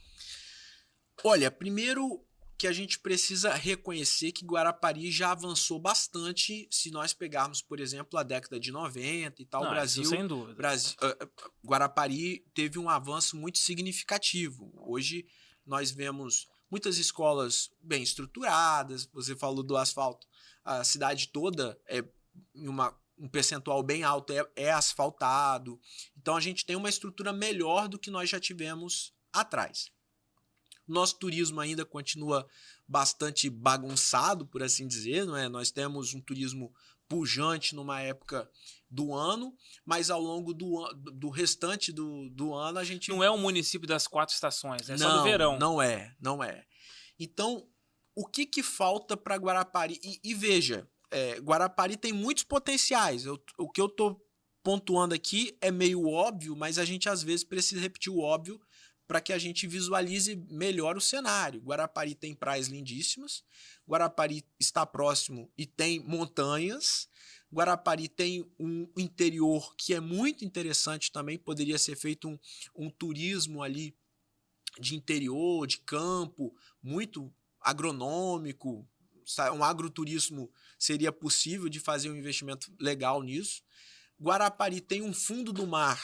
Olha, primeiro que a gente precisa reconhecer que Guarapari já avançou bastante se nós pegarmos, por exemplo, a década de 90 e tal. Brasil, sem dúvida. Guarapari teve um avanço muito significativo. Hoje nós vemos muitas escolas bem estruturadas, você falou do asfalto, a cidade toda um percentual bem alto é asfaltado. Então a gente tem uma estrutura melhor do que nós já tivemos atrás. Nosso turismo ainda continua bastante bagunçado, por assim dizer, não é? Nós temos um turismo pujante numa época do ano, mas ao longo do restante do ano a gente... Não é um município das 4 estações, é só do verão. Não é. Então, o que falta para Guarapari? E veja, Guarapari tem muitos potenciais. O que eu estou pontuando aqui é meio óbvio, mas a gente às vezes precisa repetir o óbvio para que a gente visualize melhor o cenário. Guarapari tem praias lindíssimas, Guarapari está próximo e tem montanhas, Guarapari tem um interior que é muito interessante também, poderia ser feito um turismo ali de interior, de campo, muito agronômico, um agroturismo seria possível de fazer um investimento legal nisso. Guarapari tem um fundo do mar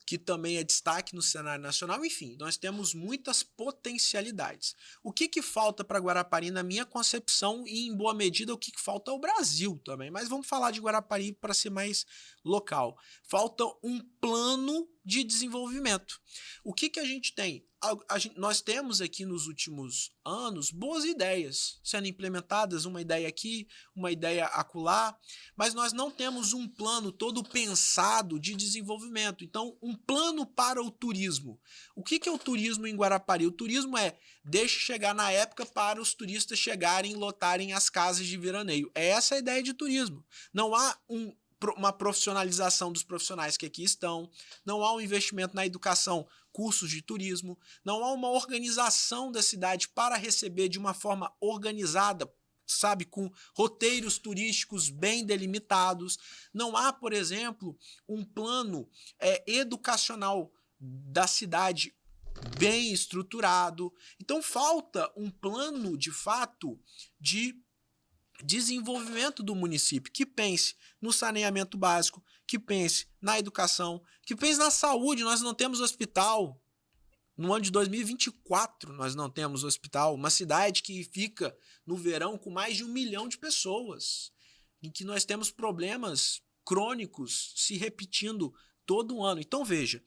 que também é destaque no cenário nacional. Enfim, nós temos muitas potencialidades. O que falta para Guarapari, na minha concepção, e em boa medida o que falta ao Brasil também, mas vamos falar de Guarapari para ser mais local. Falta um plano de desenvolvimento. O que a gente tem? Nós temos aqui nos últimos anos boas ideias sendo implementadas, uma ideia aqui, uma ideia acolá, mas nós não temos um plano todo pensado de desenvolvimento. Então, um plano para o turismo. O que é o turismo em Guarapari? O turismo deixe chegar na época para os turistas chegarem e lotarem as casas de veraneio. É essa a ideia de turismo. Não há um uma profissionalização dos profissionais que aqui estão, não há um investimento na educação, cursos de turismo, não há uma organização da cidade para receber de uma forma organizada, sabe, com roteiros turísticos bem delimitados. Não há, por exemplo, um plano educacional da cidade bem estruturado. Então falta um plano, de fato, de desenvolvimento do município, que pense no saneamento básico, que pense na educação, que pense na saúde. Nós não temos hospital. No ano de 2024, nós não temos hospital. Uma cidade que fica no verão com mais de 1 milhão de pessoas, em que nós temos problemas crônicos se repetindo todo ano. Então, veja,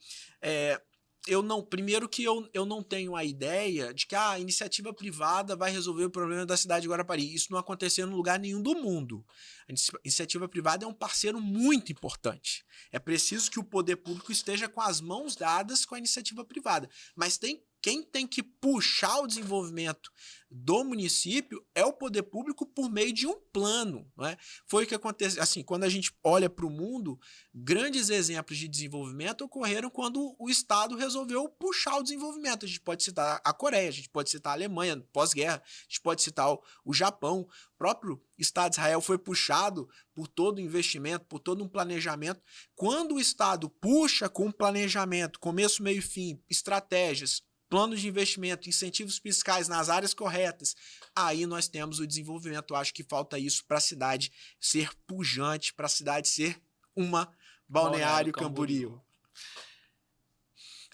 primeiro que eu não tenho a ideia de que a iniciativa privada vai resolver o problema da cidade de Guarapari. Isso não aconteceu em lugar nenhum do mundo. A iniciativa privada é um parceiro muito importante. É preciso que o poder público esteja com as mãos dadas com a iniciativa privada. Mas quem tem que puxar o desenvolvimento do município é o poder público por meio de um plano, não é? Foi o que aconteceu, assim, quando a gente olha para o mundo, grandes exemplos de desenvolvimento ocorreram quando o Estado resolveu puxar o desenvolvimento. A gente pode citar a Coreia, a gente pode citar a Alemanha pós-guerra, a gente pode citar o Japão. O próprio Estado de Israel foi puxado por todo o investimento, por todo um planejamento. Quando o Estado puxa com planejamento, começo, meio e fim, estratégias, planos de investimento, incentivos fiscais nas áreas corretas, aí nós temos o desenvolvimento. Eu acho que falta isso para a cidade ser pujante, para a cidade ser uma Balneário Camboriú.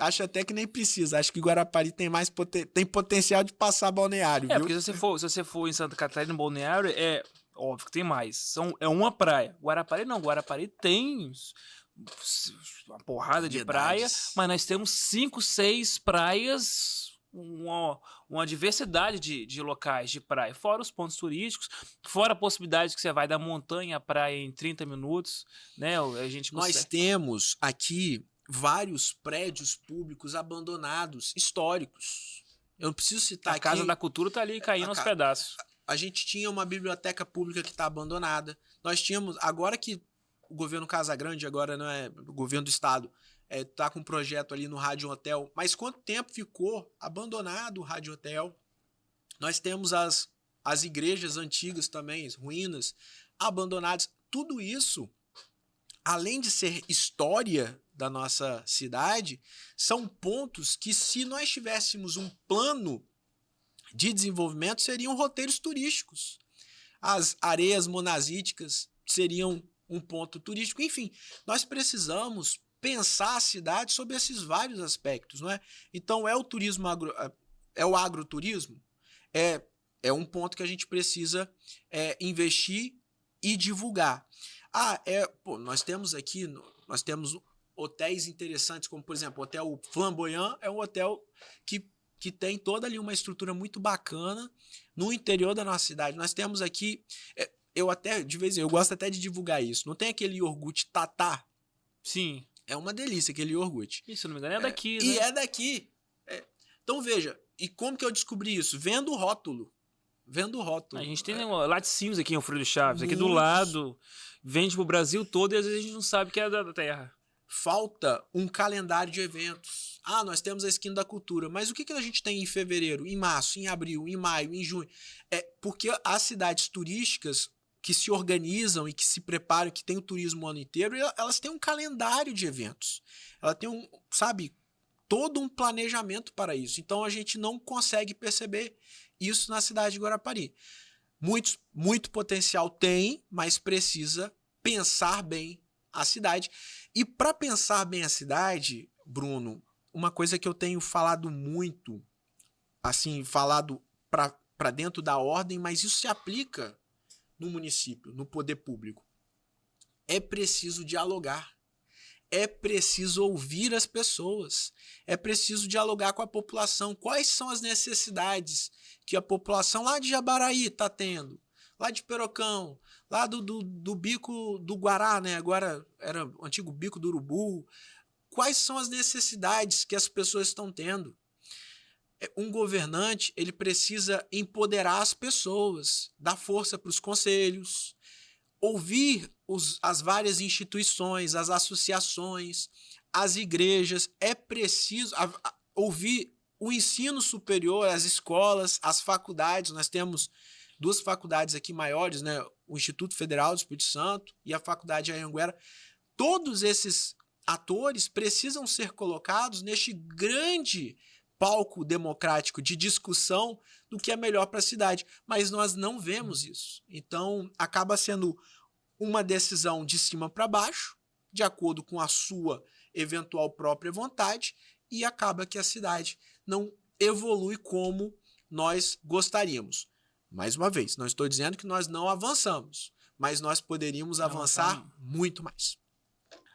Acho até que nem precisa. Acho que Guarapari tem tem potencial de passar Balneário, viu? Porque se você for em Santa Catarina, Balneário, é óbvio que tem mais. É uma praia. Guarapari não. Guarapari tem uma porrada de praia, mas nós temos 5, 6 praias, uma diversidade de locais de praia, fora os pontos turísticos, fora a possibilidade que você vai da montanha à praia em 30 minutos, né? Nós temos aqui vários prédios públicos abandonados, históricos. Eu não preciso citar aqui. A Casa da Cultura tá ali caindo aos pedaços. A gente tinha uma biblioteca pública que está abandonada. Nós tínhamos, agora que o governo Casagrande, agora não é o governo do estado, está com um projeto ali no Rádio Hotel, mas quanto tempo ficou abandonado o Rádio Hotel? Nós temos as igrejas antigas também, ruínas, abandonadas. Tudo isso, além de ser história da nossa cidade, são pontos que, se nós tivéssemos um plano de desenvolvimento, seriam roteiros turísticos. As areias monazíticas seriam um ponto turístico. Enfim, nós precisamos pensar a cidade sob esses vários aspectos, não é? Então, é o turismo é o agroturismo? É um ponto que a gente precisa investir e divulgar. Nós temos aqui, nós temos hotéis interessantes, como, por exemplo, o Hotel Flamboyant é um hotel que tem toda ali uma estrutura muito bacana no interior da nossa cidade. Nós temos aqui... Eu até, de vez em quando, eu gosto até de divulgar isso. Não tem aquele iogurte Tatá? Sim. É uma delícia aquele iogurte. Isso, não me engano, é daqui, né? E é daqui. Então, veja, e como que eu descobri isso? Vendo o rótulo. A gente tem laticínios aqui em Alfredo Chaves, aqui do lado. Vende pro Brasil todo e às vezes a gente não sabe que é da terra. Falta um calendário de eventos. Nós temos a Esquina da Cultura, mas o que a gente tem em fevereiro, em março, em abril, em maio, em junho? Porque as cidades turísticas que se organizam e que se preparam, que tem o turismo o ano inteiro, elas têm um calendário de eventos. Ela tem todo um planejamento para isso. Então a gente não consegue perceber isso na cidade de Guarapari. Muito potencial tem, mas precisa pensar bem a cidade. E para pensar bem a cidade, Bruno, uma coisa que eu tenho falado muito, assim, falado para dentro da ordem, mas isso se aplica no município, no poder público. É preciso dialogar. É preciso ouvir as pessoas. É preciso dialogar com a população. Quais são as necessidades que a população lá de Jabaraí está tendo? Lá de Perocão, lá do Bico do Guará, né? Agora era o antigo Bico do Urubu. Quais são as necessidades que as pessoas estão tendo? Um governante, ele precisa empoderar as pessoas, dar força para os conselhos, ouvir as várias instituições, as associações, as igrejas. É preciso ouvir o ensino superior, as escolas, as faculdades. Nós temos 2 faculdades aqui maiores, né? O Instituto Federal do Espírito Santo e a Faculdade Anhanguera. Todos esses atores precisam ser colocados neste grande palco democrático de discussão do que é melhor para a cidade. Mas nós não vemos isso. Então, acaba sendo uma decisão de cima para baixo, de acordo com a sua eventual própria vontade, e acaba que a cidade não evolui como nós gostaríamos. Mais uma vez, não estou dizendo que nós não avançamos, mas nós poderíamos avançar muito mais.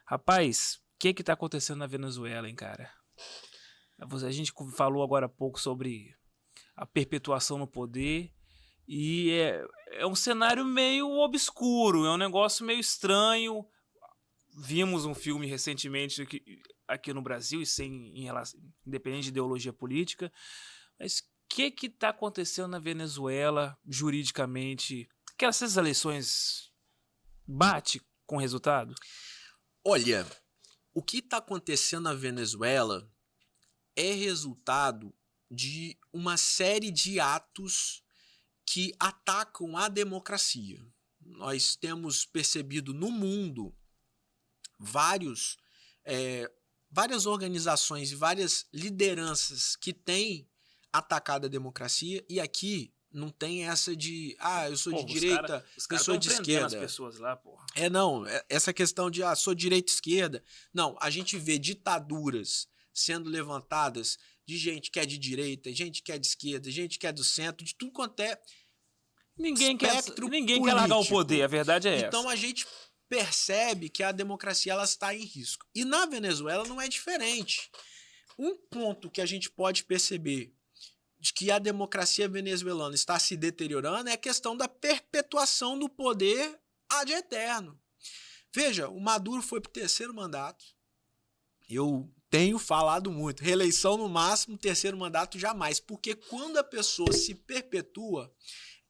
Rapaz, o que está acontecendo na Venezuela, hein, cara? A gente falou agora há pouco sobre a perpetuação no poder e é um cenário meio obscuro, é um negócio meio estranho. Vimos um filme recentemente aqui no Brasil, independente de ideologia política, mas o que está acontecendo na Venezuela juridicamente? Que essas eleições bate com o resultado? Olha, o que está acontecendo na Venezuela é resultado de uma série de atos que atacam a democracia. Nós temos percebido no mundo várias organizações e várias lideranças que têm atacado a democracia, e aqui não tem essa de eu sou de direita, eu sou de esquerda. As pessoas lá, porra. Essa questão de sou direita, esquerda. Não, a gente vê ditaduras sendo levantadas de gente que é de direita, gente que é de esquerda, gente que é do centro, de tudo quanto é ninguém quer largar o poder, a verdade é essa. Então a gente percebe que a democracia ela está em risco. E na Venezuela não é diferente. Um ponto que a gente pode perceber de que a democracia venezuelana está se deteriorando é a questão da perpetuação do poder ad eterno. Veja, o Maduro foi para o 3º mandato. Eu tenho falado muito. Reeleição no máximo, 3º mandato jamais. Porque quando a pessoa se perpetua,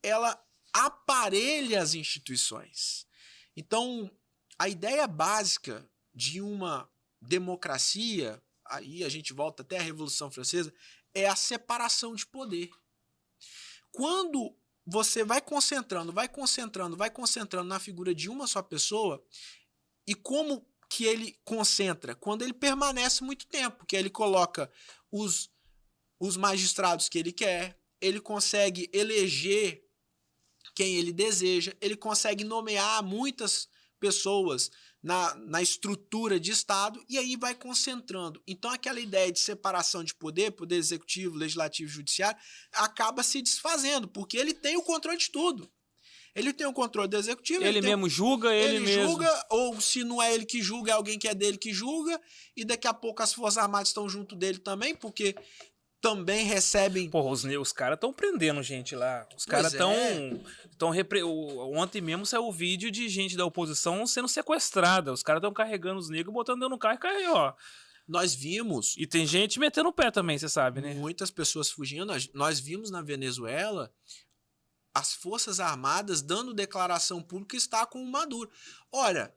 ela aparelha as instituições. Então, a ideia básica de uma democracia, aí a gente volta até a Revolução Francesa, é a separação de poder. Quando você vai concentrando na figura de uma só pessoa, e como que ele concentra? Quando ele permanece muito tempo, que ele coloca os magistrados que ele quer, ele consegue eleger quem ele deseja, ele consegue nomear muitas pessoas na estrutura de Estado, e aí vai concentrando. Então aquela ideia de separação de poder executivo, legislativo e judiciário, acaba se desfazendo, porque ele tem o controle de tudo. Ele tem o controle do executivo. Ele mesmo julga, ele mesmo julga, ou se não é ele que julga, é alguém que é dele que julga, e daqui a pouco as Forças Armadas estão junto dele também, porque também recebem... Porra, os caras estão prendendo gente lá. Os caras estão... Ontem mesmo saiu o vídeo de gente da oposição sendo sequestrada. Os caras estão carregando os negros, botando dentro do carro e caiu, ó. Nós vimos... E tem gente metendo o pé também, você sabe, né? Muitas pessoas fugindo. Nós vimos na Venezuela as Forças Armadas dando declaração pública que está com o Maduro. Ora...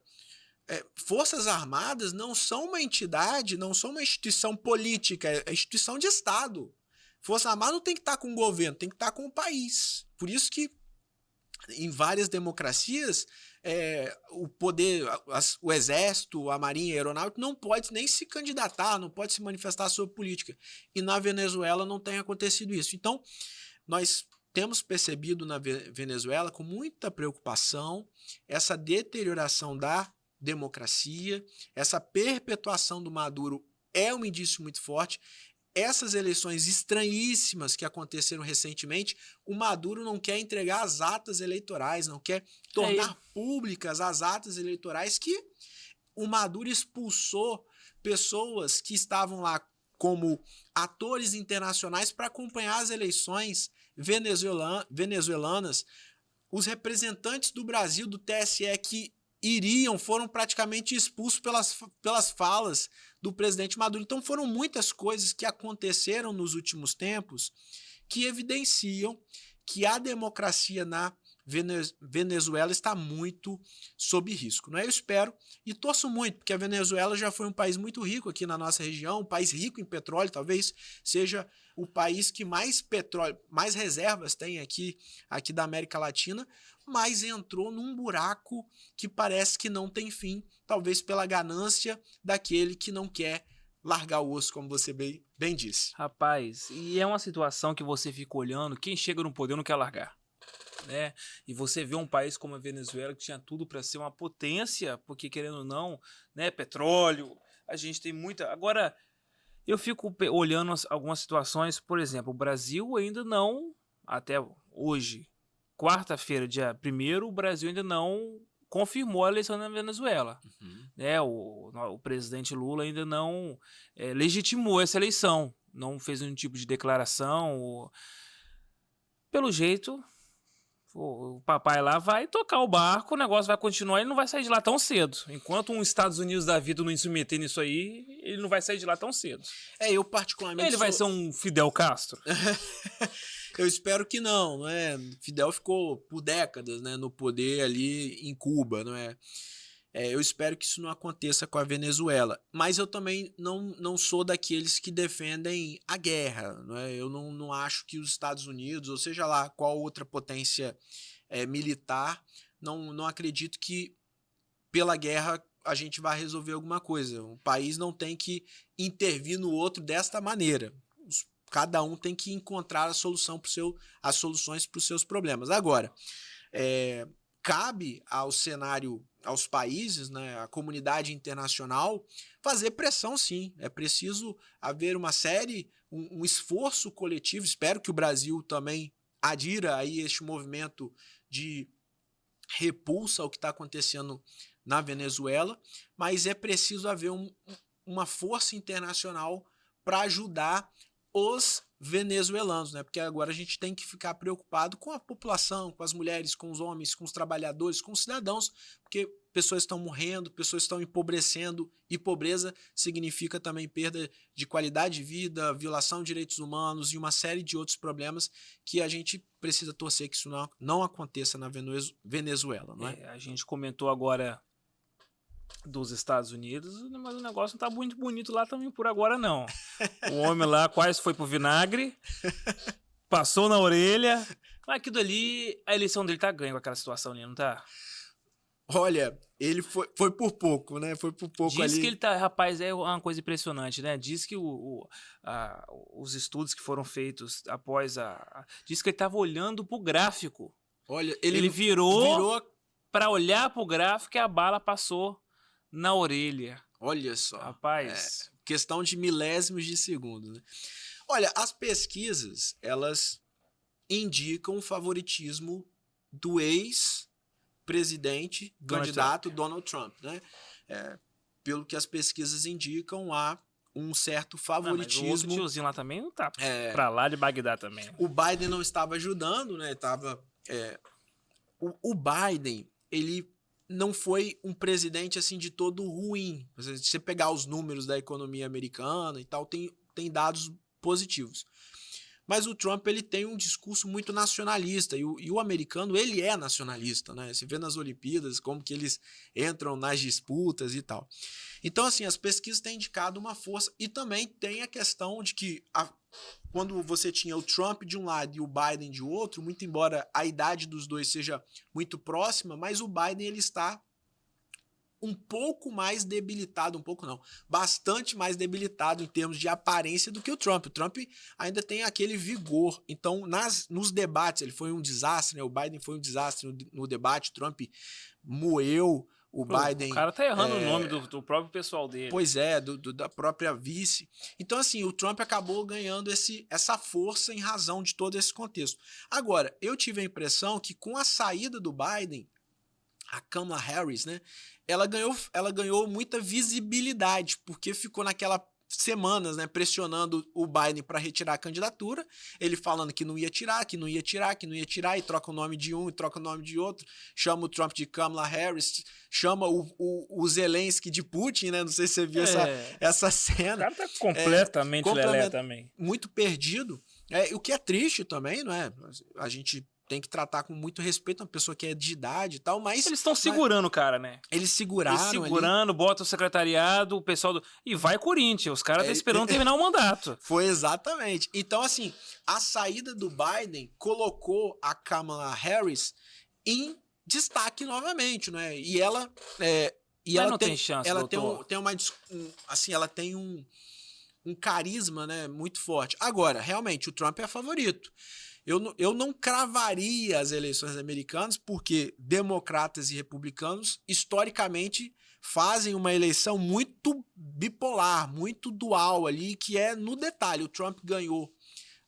Forças Armadas não são uma entidade, não são uma instituição política, é instituição de Estado. Força Armada não tem que estar com o governo, tem que estar com o país. Por isso que em várias democracias o poder, o exército, a marinha, a aeronáutica não pode nem se candidatar, não pode se manifestar sobre política. E na Venezuela não tem acontecido isso. Então, nós temos percebido na Venezuela com muita preocupação essa deterioração da democracia, essa perpetuação do Maduro é um indício muito forte. Essas eleições estranhíssimas que aconteceram recentemente, o Maduro não quer entregar as atas eleitorais, não quer tornar públicas as atas eleitorais, que o Maduro expulsou pessoas que estavam lá como atores internacionais para acompanhar as eleições venezuelanas. Os representantes do Brasil, do TSE, que foram praticamente expulsos pelas falas do presidente Maduro. Então foram muitas coisas que aconteceram nos últimos tempos que evidenciam que a democracia na Venezuela está muito sob risco. Não é? Eu espero e torço muito, porque a Venezuela já foi um país muito rico aqui na nossa região, um país rico em petróleo, talvez seja o país que mais petróleo, mais reservas tem aqui da América Latina, mas entrou num buraco que parece que não tem fim, talvez pela ganância daquele que não quer largar o osso, como você bem disse. Rapaz, e é uma situação que você fica olhando, quem chega no poder não quer largar. Né? E você vê um país como a Venezuela que tinha tudo para ser uma potência, porque querendo ou não, né, petróleo, a gente tem muita. Agora, eu fico olhando algumas situações, por exemplo, o Brasil ainda não, até hoje, quarta-feira, dia 1º, o Brasil ainda não confirmou a eleição na Venezuela. Né? O presidente Lula ainda não legitimou essa eleição, não fez nenhum tipo de declaração. Pelo jeito, o papai lá vai tocar o barco, o negócio vai continuar, ele não vai sair de lá tão cedo. Enquanto um Estados Unidos da vida não se meter nisso aí, ele não vai sair de lá tão cedo. Eu particularmente Ele vai ser um Fidel Castro? Eu espero que não é? Fidel ficou por décadas, né, no poder ali em Cuba, não é? Eu espero que isso não aconteça com a Venezuela, mas eu também não sou daqueles que defendem a guerra, não é? Eu não acho que os Estados Unidos, ou seja lá qual outra potência militar, não acredito que pela guerra a gente vai resolver alguma coisa. O país não tem que intervir no outro desta maneira. Cada um tem que encontrar as soluções para os seus problemas. Agora, cabe ao cenário, aos países, né, à comunidade internacional, fazer pressão, sim. É preciso haver um esforço coletivo. Espero que o Brasil também adira a este movimento de repulsa ao que está acontecendo na Venezuela, mas é preciso haver uma força internacional para ajudar os venezuelanos, né? Porque agora a gente tem que ficar preocupado com a população, com as mulheres, com os homens, com os trabalhadores, com os cidadãos, porque pessoas estão morrendo, pessoas estão empobrecendo, e pobreza significa também perda de qualidade de vida, violação de direitos humanos e uma série de outros problemas que a gente precisa torcer que isso não aconteça na Venezuela, não é? A gente comentou agora dos Estados Unidos, mas o negócio não tá muito bonito lá também por agora, não. O homem lá quase foi pro vinagre, passou na orelha, mas aquilo ali, a eleição dele tá ganha com aquela situação ali, não tá? Olha, ele foi por pouco, né? Foi por pouco ali. Diz que ele tá, rapaz, é uma coisa impressionante, né? Diz que os estudos que foram feitos após diz que ele tava olhando pro gráfico. Olha, ele virou para olhar pro gráfico e a bala passou na orelha. Olha só. Rapaz. Questão de milésimos de segundo, né? Olha, as pesquisas, elas indicam o favoritismo do ex-presidente, candidato Donald Trump, né? Pelo que as pesquisas indicam, há um certo favoritismo. Mas o outro tiozinho lá também não tá pra lá de Bagdá também. O Biden não estava ajudando, né? O Biden, ele não foi um presidente assim de todo ruim. Se você pegar os números da economia americana e tal, tem dados positivos. Mas o Trump, ele tem um discurso muito nacionalista, e o americano, ele é nacionalista, né? Você vê nas Olimpíadas como que eles entram nas disputas e tal. Então, assim, as pesquisas têm indicado uma força, e também tem a questão de que quando você tinha o Trump de um lado e o Biden de outro, muito embora a idade dos dois seja muito próxima, mas o Biden, ele está um pouco mais debilitado, bastante mais debilitado em termos de aparência do que o Trump. O Trump ainda tem aquele vigor. Então, nos debates, ele foi um desastre, né? O Biden foi um desastre no debate, o Trump moeu o Biden. O cara tá errando o nome do próprio pessoal dele. Pois é, da própria vice. Então, assim, o Trump acabou ganhando essa força em razão de todo esse contexto. Agora, eu tive a impressão que com a saída do Biden, a Kamala Harris, né, ela ganhou muita visibilidade, porque ficou naquelas semanas, né, pressionando o Biden para retirar a candidatura, ele falando que não ia tirar, e troca o nome de um e troca o nome de outro, chama o Trump de Kamala Harris, chama o Zelensky de Putin, né, não sei se você viu essa cena. O cara tá completamente lelé também. Muito perdido. O que é triste também, não é? A gente tem que tratar com muito respeito, uma pessoa que é de idade e tal, mas... Eles estão segurando o cara, né? Eles seguraram bota o secretariado, o pessoal do... E vai Corinthians, os caras estão esperando terminar o mandato. Foi exatamente. Então, assim, a saída do Biden colocou a Kamala Harris em destaque novamente, né? E ela... Mas ela não tem chance, ela doutor. tem uma... assim, ela tem um carisma, né, muito forte. Agora, realmente, o Trump é favorito. Eu não cravaria as eleições americanas, porque democratas e republicanos, historicamente, fazem uma eleição muito bipolar, muito dual ali, que é no detalhe. O Trump ganhou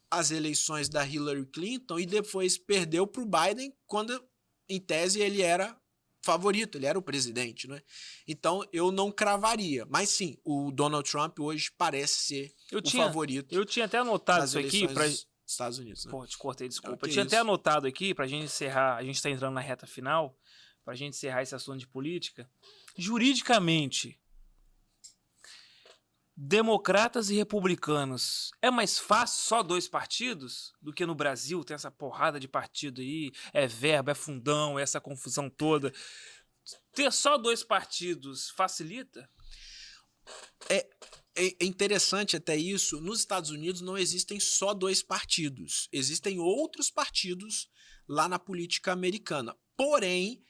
as eleições da Hillary Clinton e depois perdeu para o Biden, quando, em tese, ele era favorito, ele era o presidente, né? Então, eu não cravaria. Mas sim, o Donald Trump hoje parece ser o favorito. Eu tinha até anotado isso aqui para Estados Unidos, né? Pô, te cortei, desculpa. Eu tinha até anotado aqui pra gente encerrar, a gente tá entrando na reta final, pra gente encerrar esse assunto de política. Juridicamente, democratas e republicanos, é mais fácil só 2 partidos do que no Brasil tem essa porrada de partido aí, é verba, é fundão, é essa confusão toda. Ter só 2 partidos facilita? É interessante até isso. Nos Estados Unidos não existem só 2 partidos. Existem outros partidos lá na política americana. Porém,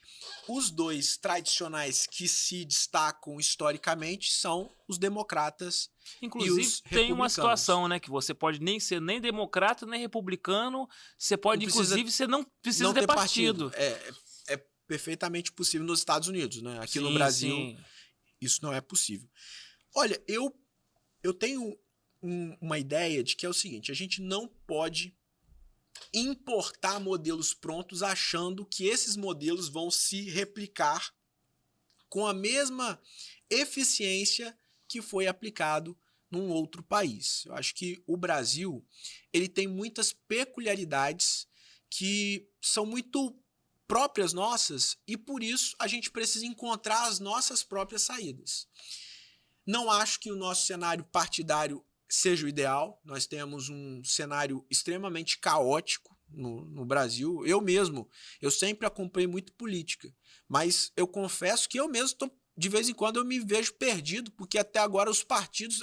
os 2 tradicionais que se destacam historicamente são os democratas e os republicanos. Tem uma situação, né, que você pode nem ser nem democrata nem republicano, você pode você não precisa ter partido. É perfeitamente possível nos Estados Unidos, né? Aqui no Brasil isso não é possível. Olha, eu tenho uma ideia de que é o seguinte: a gente não pode importar modelos prontos achando que esses modelos vão se replicar com a mesma eficiência que foi aplicado num outro país. Eu acho que o Brasil ele tem muitas peculiaridades que são muito próprias nossas e por isso a gente precisa encontrar as nossas próprias saídas. Não acho que o nosso cenário partidário seja o ideal. Nós temos um cenário extremamente caótico no Brasil. Eu sempre acompanhei muito política, mas eu confesso que eu mesmo de vez em quando eu me vejo perdido, porque até agora os partidos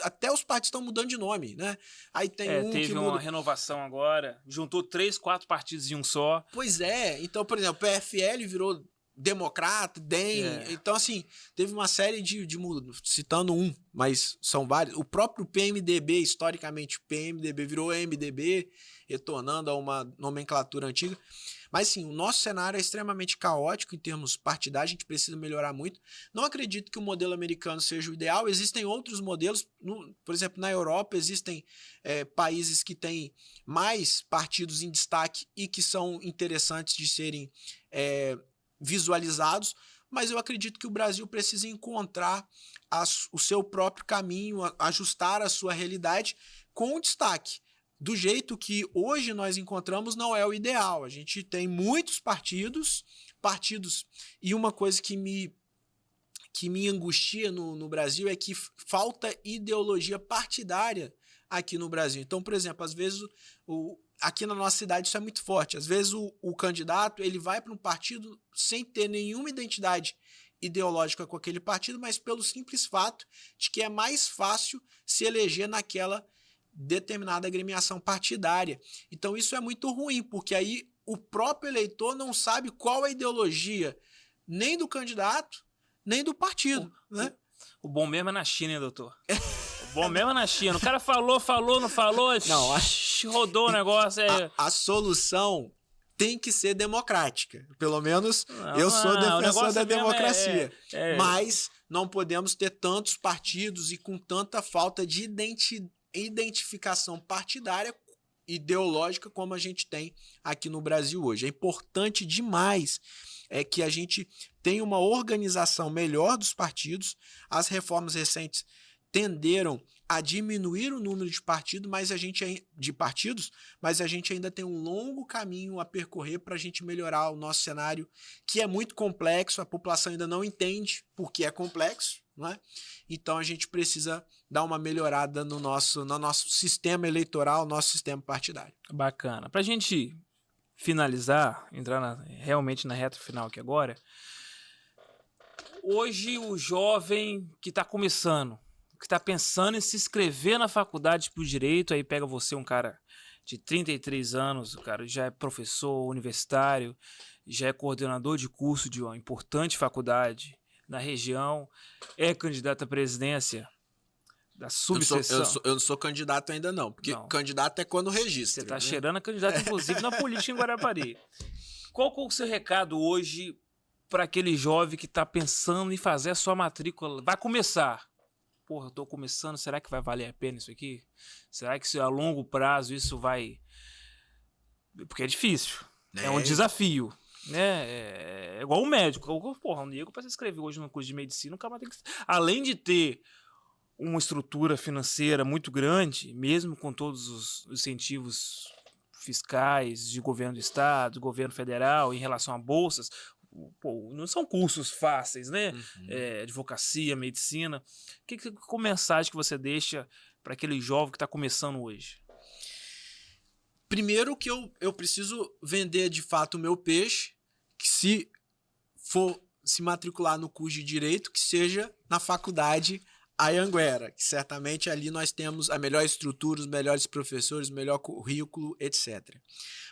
estão mudando de nome, né? Aí tem teve uma renovação agora, juntou 3, 4 partidos em um só. Pois é, então, por exemplo, o PFL virou Democrata, DEM, então assim, teve uma série de mudanças, citando mas são vários. O próprio PMDB, historicamente, o PMDB virou MDB, retornando a uma nomenclatura antiga. Mas sim, o nosso cenário é extremamente caótico em termos partidários, a gente precisa melhorar muito. Não acredito que o modelo americano seja o ideal, existem outros modelos, por exemplo, na Europa existem países que têm mais partidos em destaque e que são interessantes de serem visualizados, mas eu acredito que o Brasil precisa encontrar o seu próprio caminho, ajustar a sua realidade com destaque. Do jeito que hoje nós encontramos não é o ideal. A gente tem muitos partidos, e uma coisa que me angustia no Brasil é que falta ideologia partidária aqui no Brasil. Então, por exemplo, às vezes aqui na nossa cidade isso é muito forte. Às vezes o candidato ele vai para um partido sem ter nenhuma identidade ideológica com aquele partido, mas pelo simples fato de que é mais fácil se eleger naquela determinada agremiação partidária. Então isso é muito ruim, porque aí o próprio eleitor não sabe qual é a ideologia nem do candidato, nem do partido. Né? O bom mesmo é na China, hein, doutor? O bom mesmo é na China. O cara falou, não falou, não, rodou o negócio. A solução tem que ser democrática. Pelo menos eu sou defensor da democracia. Mas não podemos ter tantos partidos e com tanta falta de identificação partidária ideológica como a gente tem aqui no Brasil hoje. É importante demais que a gente tenha uma organização melhor dos partidos. As reformas recentes tenderam a diminuir o número de partidos, mas a gente ainda tem um longo caminho a percorrer para a gente melhorar o nosso cenário, que é muito complexo, a população ainda não entende porque é complexo, não é? Então a gente precisa dar uma melhorada no nosso sistema eleitoral, nosso sistema partidário. Bacana. Para a gente finalizar, entrar realmente na reta final aqui agora, hoje o jovem que está começando, que está pensando em se inscrever na faculdade por direito, aí pega você, um cara de 33 anos, o cara já é professor universitário, já é coordenador de curso de uma importante faculdade na região, é candidato à presidência da subseção. Eu não sou candidato ainda não, porque Não. candidato é quando registra. Você está né? cheirando a candidato, inclusive, na política em Guarapari. Qual é o seu recado hoje para aquele jovem que está pensando em fazer a sua matrícula? Vai começar. Porra, eu estou começando, será que vai valer a pena isso aqui? Será que a longo prazo isso vai... Porque é difícil, é um desafio. Né? É igual um médico. Porra, um nego para se inscrever hoje no curso de medicina, nunca mais tem que... Além de ter uma estrutura financeira muito grande, mesmo com todos os incentivos fiscais de governo do estado, governo federal, em relação a bolsas, pô, não são cursos fáceis, né? Advocacia, medicina. Qual mensagem que você deixa para aquele jovem que está começando hoje? Primeiro que eu preciso vender de fato o meu peixe, que se for se matricular no curso de Direito, que seja na faculdade Anhanguera, que certamente ali nós temos a melhor estrutura, os melhores professores, o melhor currículo, etc.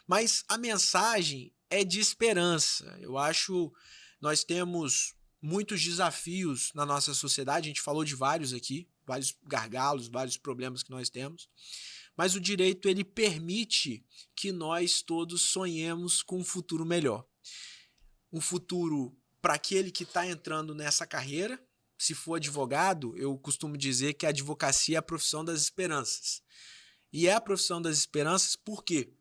Mas a mensagem é de esperança. Eu acho nós temos muitos desafios na nossa sociedade, a gente falou de vários aqui, vários gargalos, vários problemas que nós temos, mas o direito ele permite que nós todos sonhemos com um futuro melhor. Um futuro para aquele que está entrando nessa carreira. Se for advogado, eu costumo dizer que a advocacia é a profissão das esperanças. E é a profissão das esperanças por quê?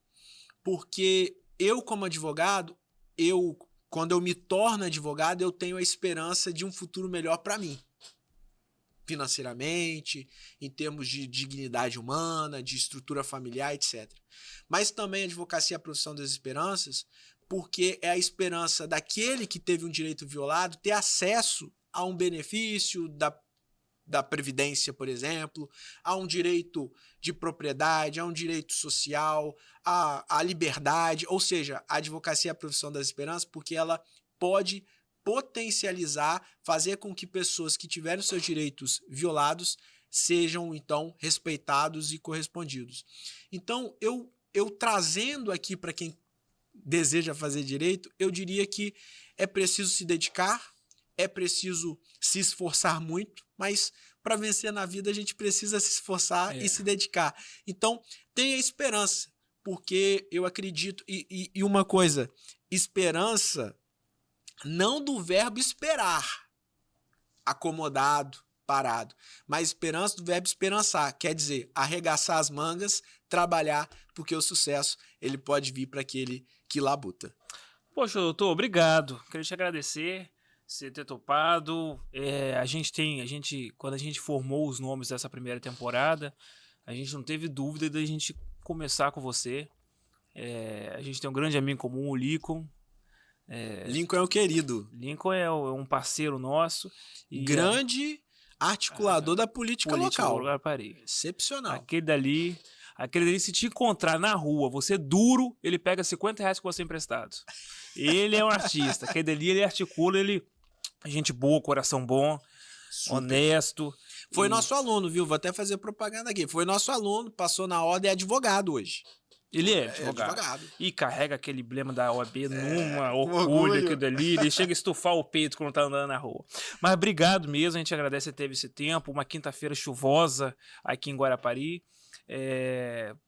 Porque eu, como advogado, quando eu me torno advogado, eu tenho a esperança de um futuro melhor para mim. Financeiramente, em termos de dignidade humana, de estrutura familiar, etc. Mas também a advocacia é a profissão das esperanças, porque é a esperança daquele que teve um direito violado ter acesso a um benefício da Previdência, por exemplo, a um direito de propriedade, a um direito social, a liberdade, ou seja, a advocacia é a profissão das esperanças porque ela pode potencializar, fazer com que pessoas que tiveram seus direitos violados sejam, então, respeitados e correspondidos. Então, eu trazendo aqui para quem deseja fazer direito, eu diria que é preciso se dedicar, é preciso se esforçar muito, mas para vencer na vida a gente precisa se esforçar e se dedicar. Então, tenha esperança, porque eu acredito... E uma coisa, esperança não do verbo esperar, acomodado, parado, mas esperança do verbo esperançar, quer dizer, arregaçar as mangas, trabalhar, porque o sucesso ele pode vir para aquele que labuta. Poxa, doutor, obrigado. Queria te agradecer você ter topado. Quando a gente formou os nomes dessa primeira temporada, a gente não teve dúvida da gente começar com você. A gente tem um grande amigo comum, o Lincoln. Lincoln é o querido. Lincoln é um parceiro nosso. E grande articulador da política local. Excepcional. Aquele dali, se te encontrar na rua, você duro, ele pega R$50 com você emprestado. Ele é um artista. Aquele dali, ele articula, gente boa, coração bom, super honesto. Foi nosso aluno, viu? Vou até fazer propaganda aqui. Foi nosso aluno, passou na ordem, é advogado hoje. Ele é advogado. E carrega aquele emblema da OAB numa orgulho aquilo dali. Ele chega a estufar o peito quando tá andando na rua. Mas obrigado mesmo, a gente agradece que teve esse tempo. Uma quinta-feira chuvosa aqui em Guarapari.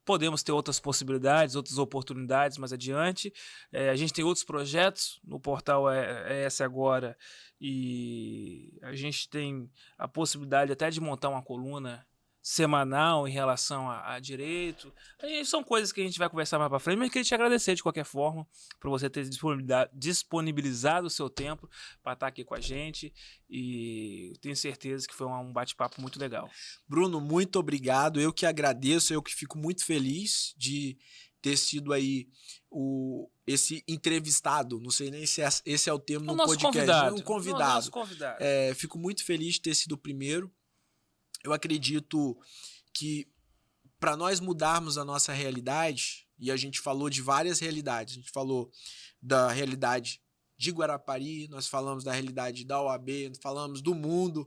Podemos ter outras possibilidades, outras oportunidades mais adiante. A gente tem outros projetos no portal ES Agora e a gente tem a possibilidade até de montar uma coluna semanal em relação a direito. São coisas que a gente vai conversar mais para frente, mas queria te agradecer de qualquer forma por você ter disponibilizado o seu tempo para estar aqui com a gente e tenho certeza que foi um bate-papo muito legal. Bruno, muito obrigado, eu que agradeço, eu que fico muito feliz de ter sido aí esse entrevistado, não sei nem se esse é o termo no podcast, um convidado. Nosso convidado. Fico muito feliz de ter sido o primeiro. Eu acredito que para nós mudarmos a nossa realidade, E a gente falou de várias realidades. A gente falou da realidade de Guarapari, nós falamos da realidade da OAB, nós falamos do mundo.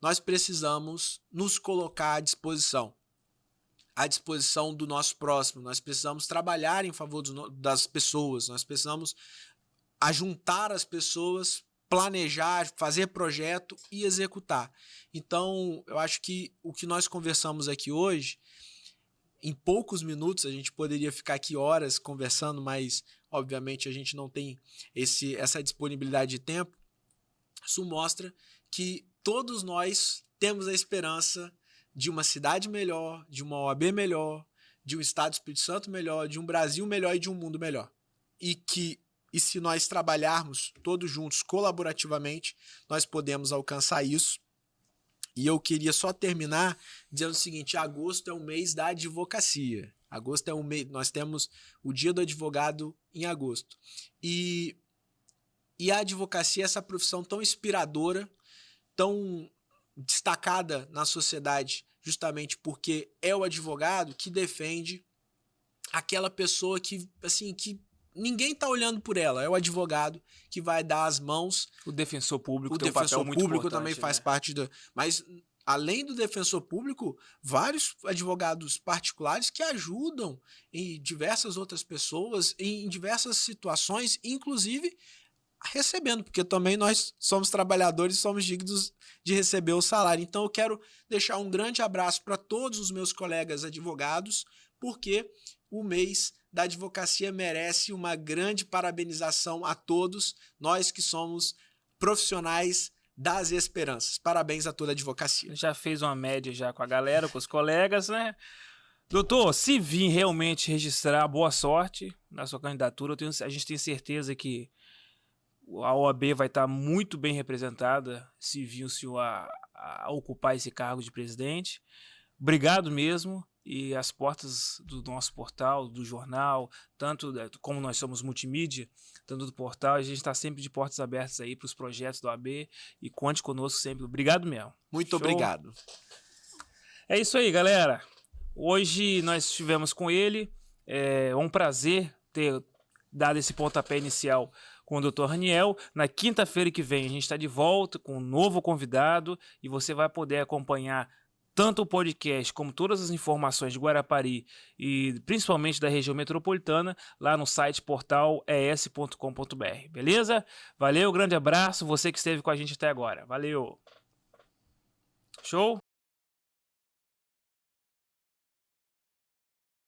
Nós precisamos nos colocar à disposição do nosso próximo. Nós precisamos trabalhar em favor das pessoas. Nós precisamos ajuntar as pessoas, planejar, fazer projeto e executar. Então, eu acho que o que nós conversamos aqui hoje, em poucos minutos, a gente poderia ficar aqui horas conversando, mas obviamente a gente não tem essa disponibilidade de tempo. Isso mostra que todos nós temos a esperança de uma cidade melhor, de uma OAB melhor, de um Estado do Espírito Santo melhor, de um Brasil melhor e de um mundo melhor. E se nós trabalharmos todos juntos, colaborativamente, nós podemos alcançar isso. E eu queria só terminar dizendo o seguinte: agosto é o mês da advocacia. Agosto é um mês, nós temos o Dia do Advogado em agosto. E a advocacia é essa profissão tão inspiradora, tão destacada na sociedade, justamente porque é o advogado que defende aquela pessoa que, assim, que ninguém está olhando por ela. É o advogado que vai dar as mãos. O defensor público tem um papel muito importante, também faz né? parte da... Mas, além do defensor público, vários advogados particulares que ajudam em diversas outras pessoas, em diversas situações, inclusive recebendo, porque também nós somos trabalhadores e somos dignos de receber o salário. Então eu quero deixar um grande abraço para todos os meus colegas advogados, porque o mês da advocacia merece uma grande parabenização a todos nós que somos profissionais das esperanças. Parabéns a toda a advocacia. Já fez uma média já com a galera, com os colegas, né? Doutor, se vir realmente registrar, boa sorte na sua candidatura. A gente tem certeza que a OAB vai estar muito bem representada se vir o senhor a ocupar esse cargo de presidente. Obrigado mesmo. E as portas do nosso portal, do jornal, tanto como nós somos multimídia, tanto do portal, a gente está sempre de portas abertas aí para os projetos da OAB e conte conosco sempre. Obrigado mesmo. Muito obrigado. É isso aí, galera. Hoje nós estivemos com ele. É um prazer ter dado esse pontapé inicial com o Dr. Raniel. Na quinta-feira que vem a gente está de volta com um novo convidado e você vai poder acompanhar tanto o podcast como todas as informações de Guarapari e principalmente da região metropolitana lá no site portal es.com.br. Beleza? Valeu, grande abraço, você que esteve com a gente até agora. Valeu! Show?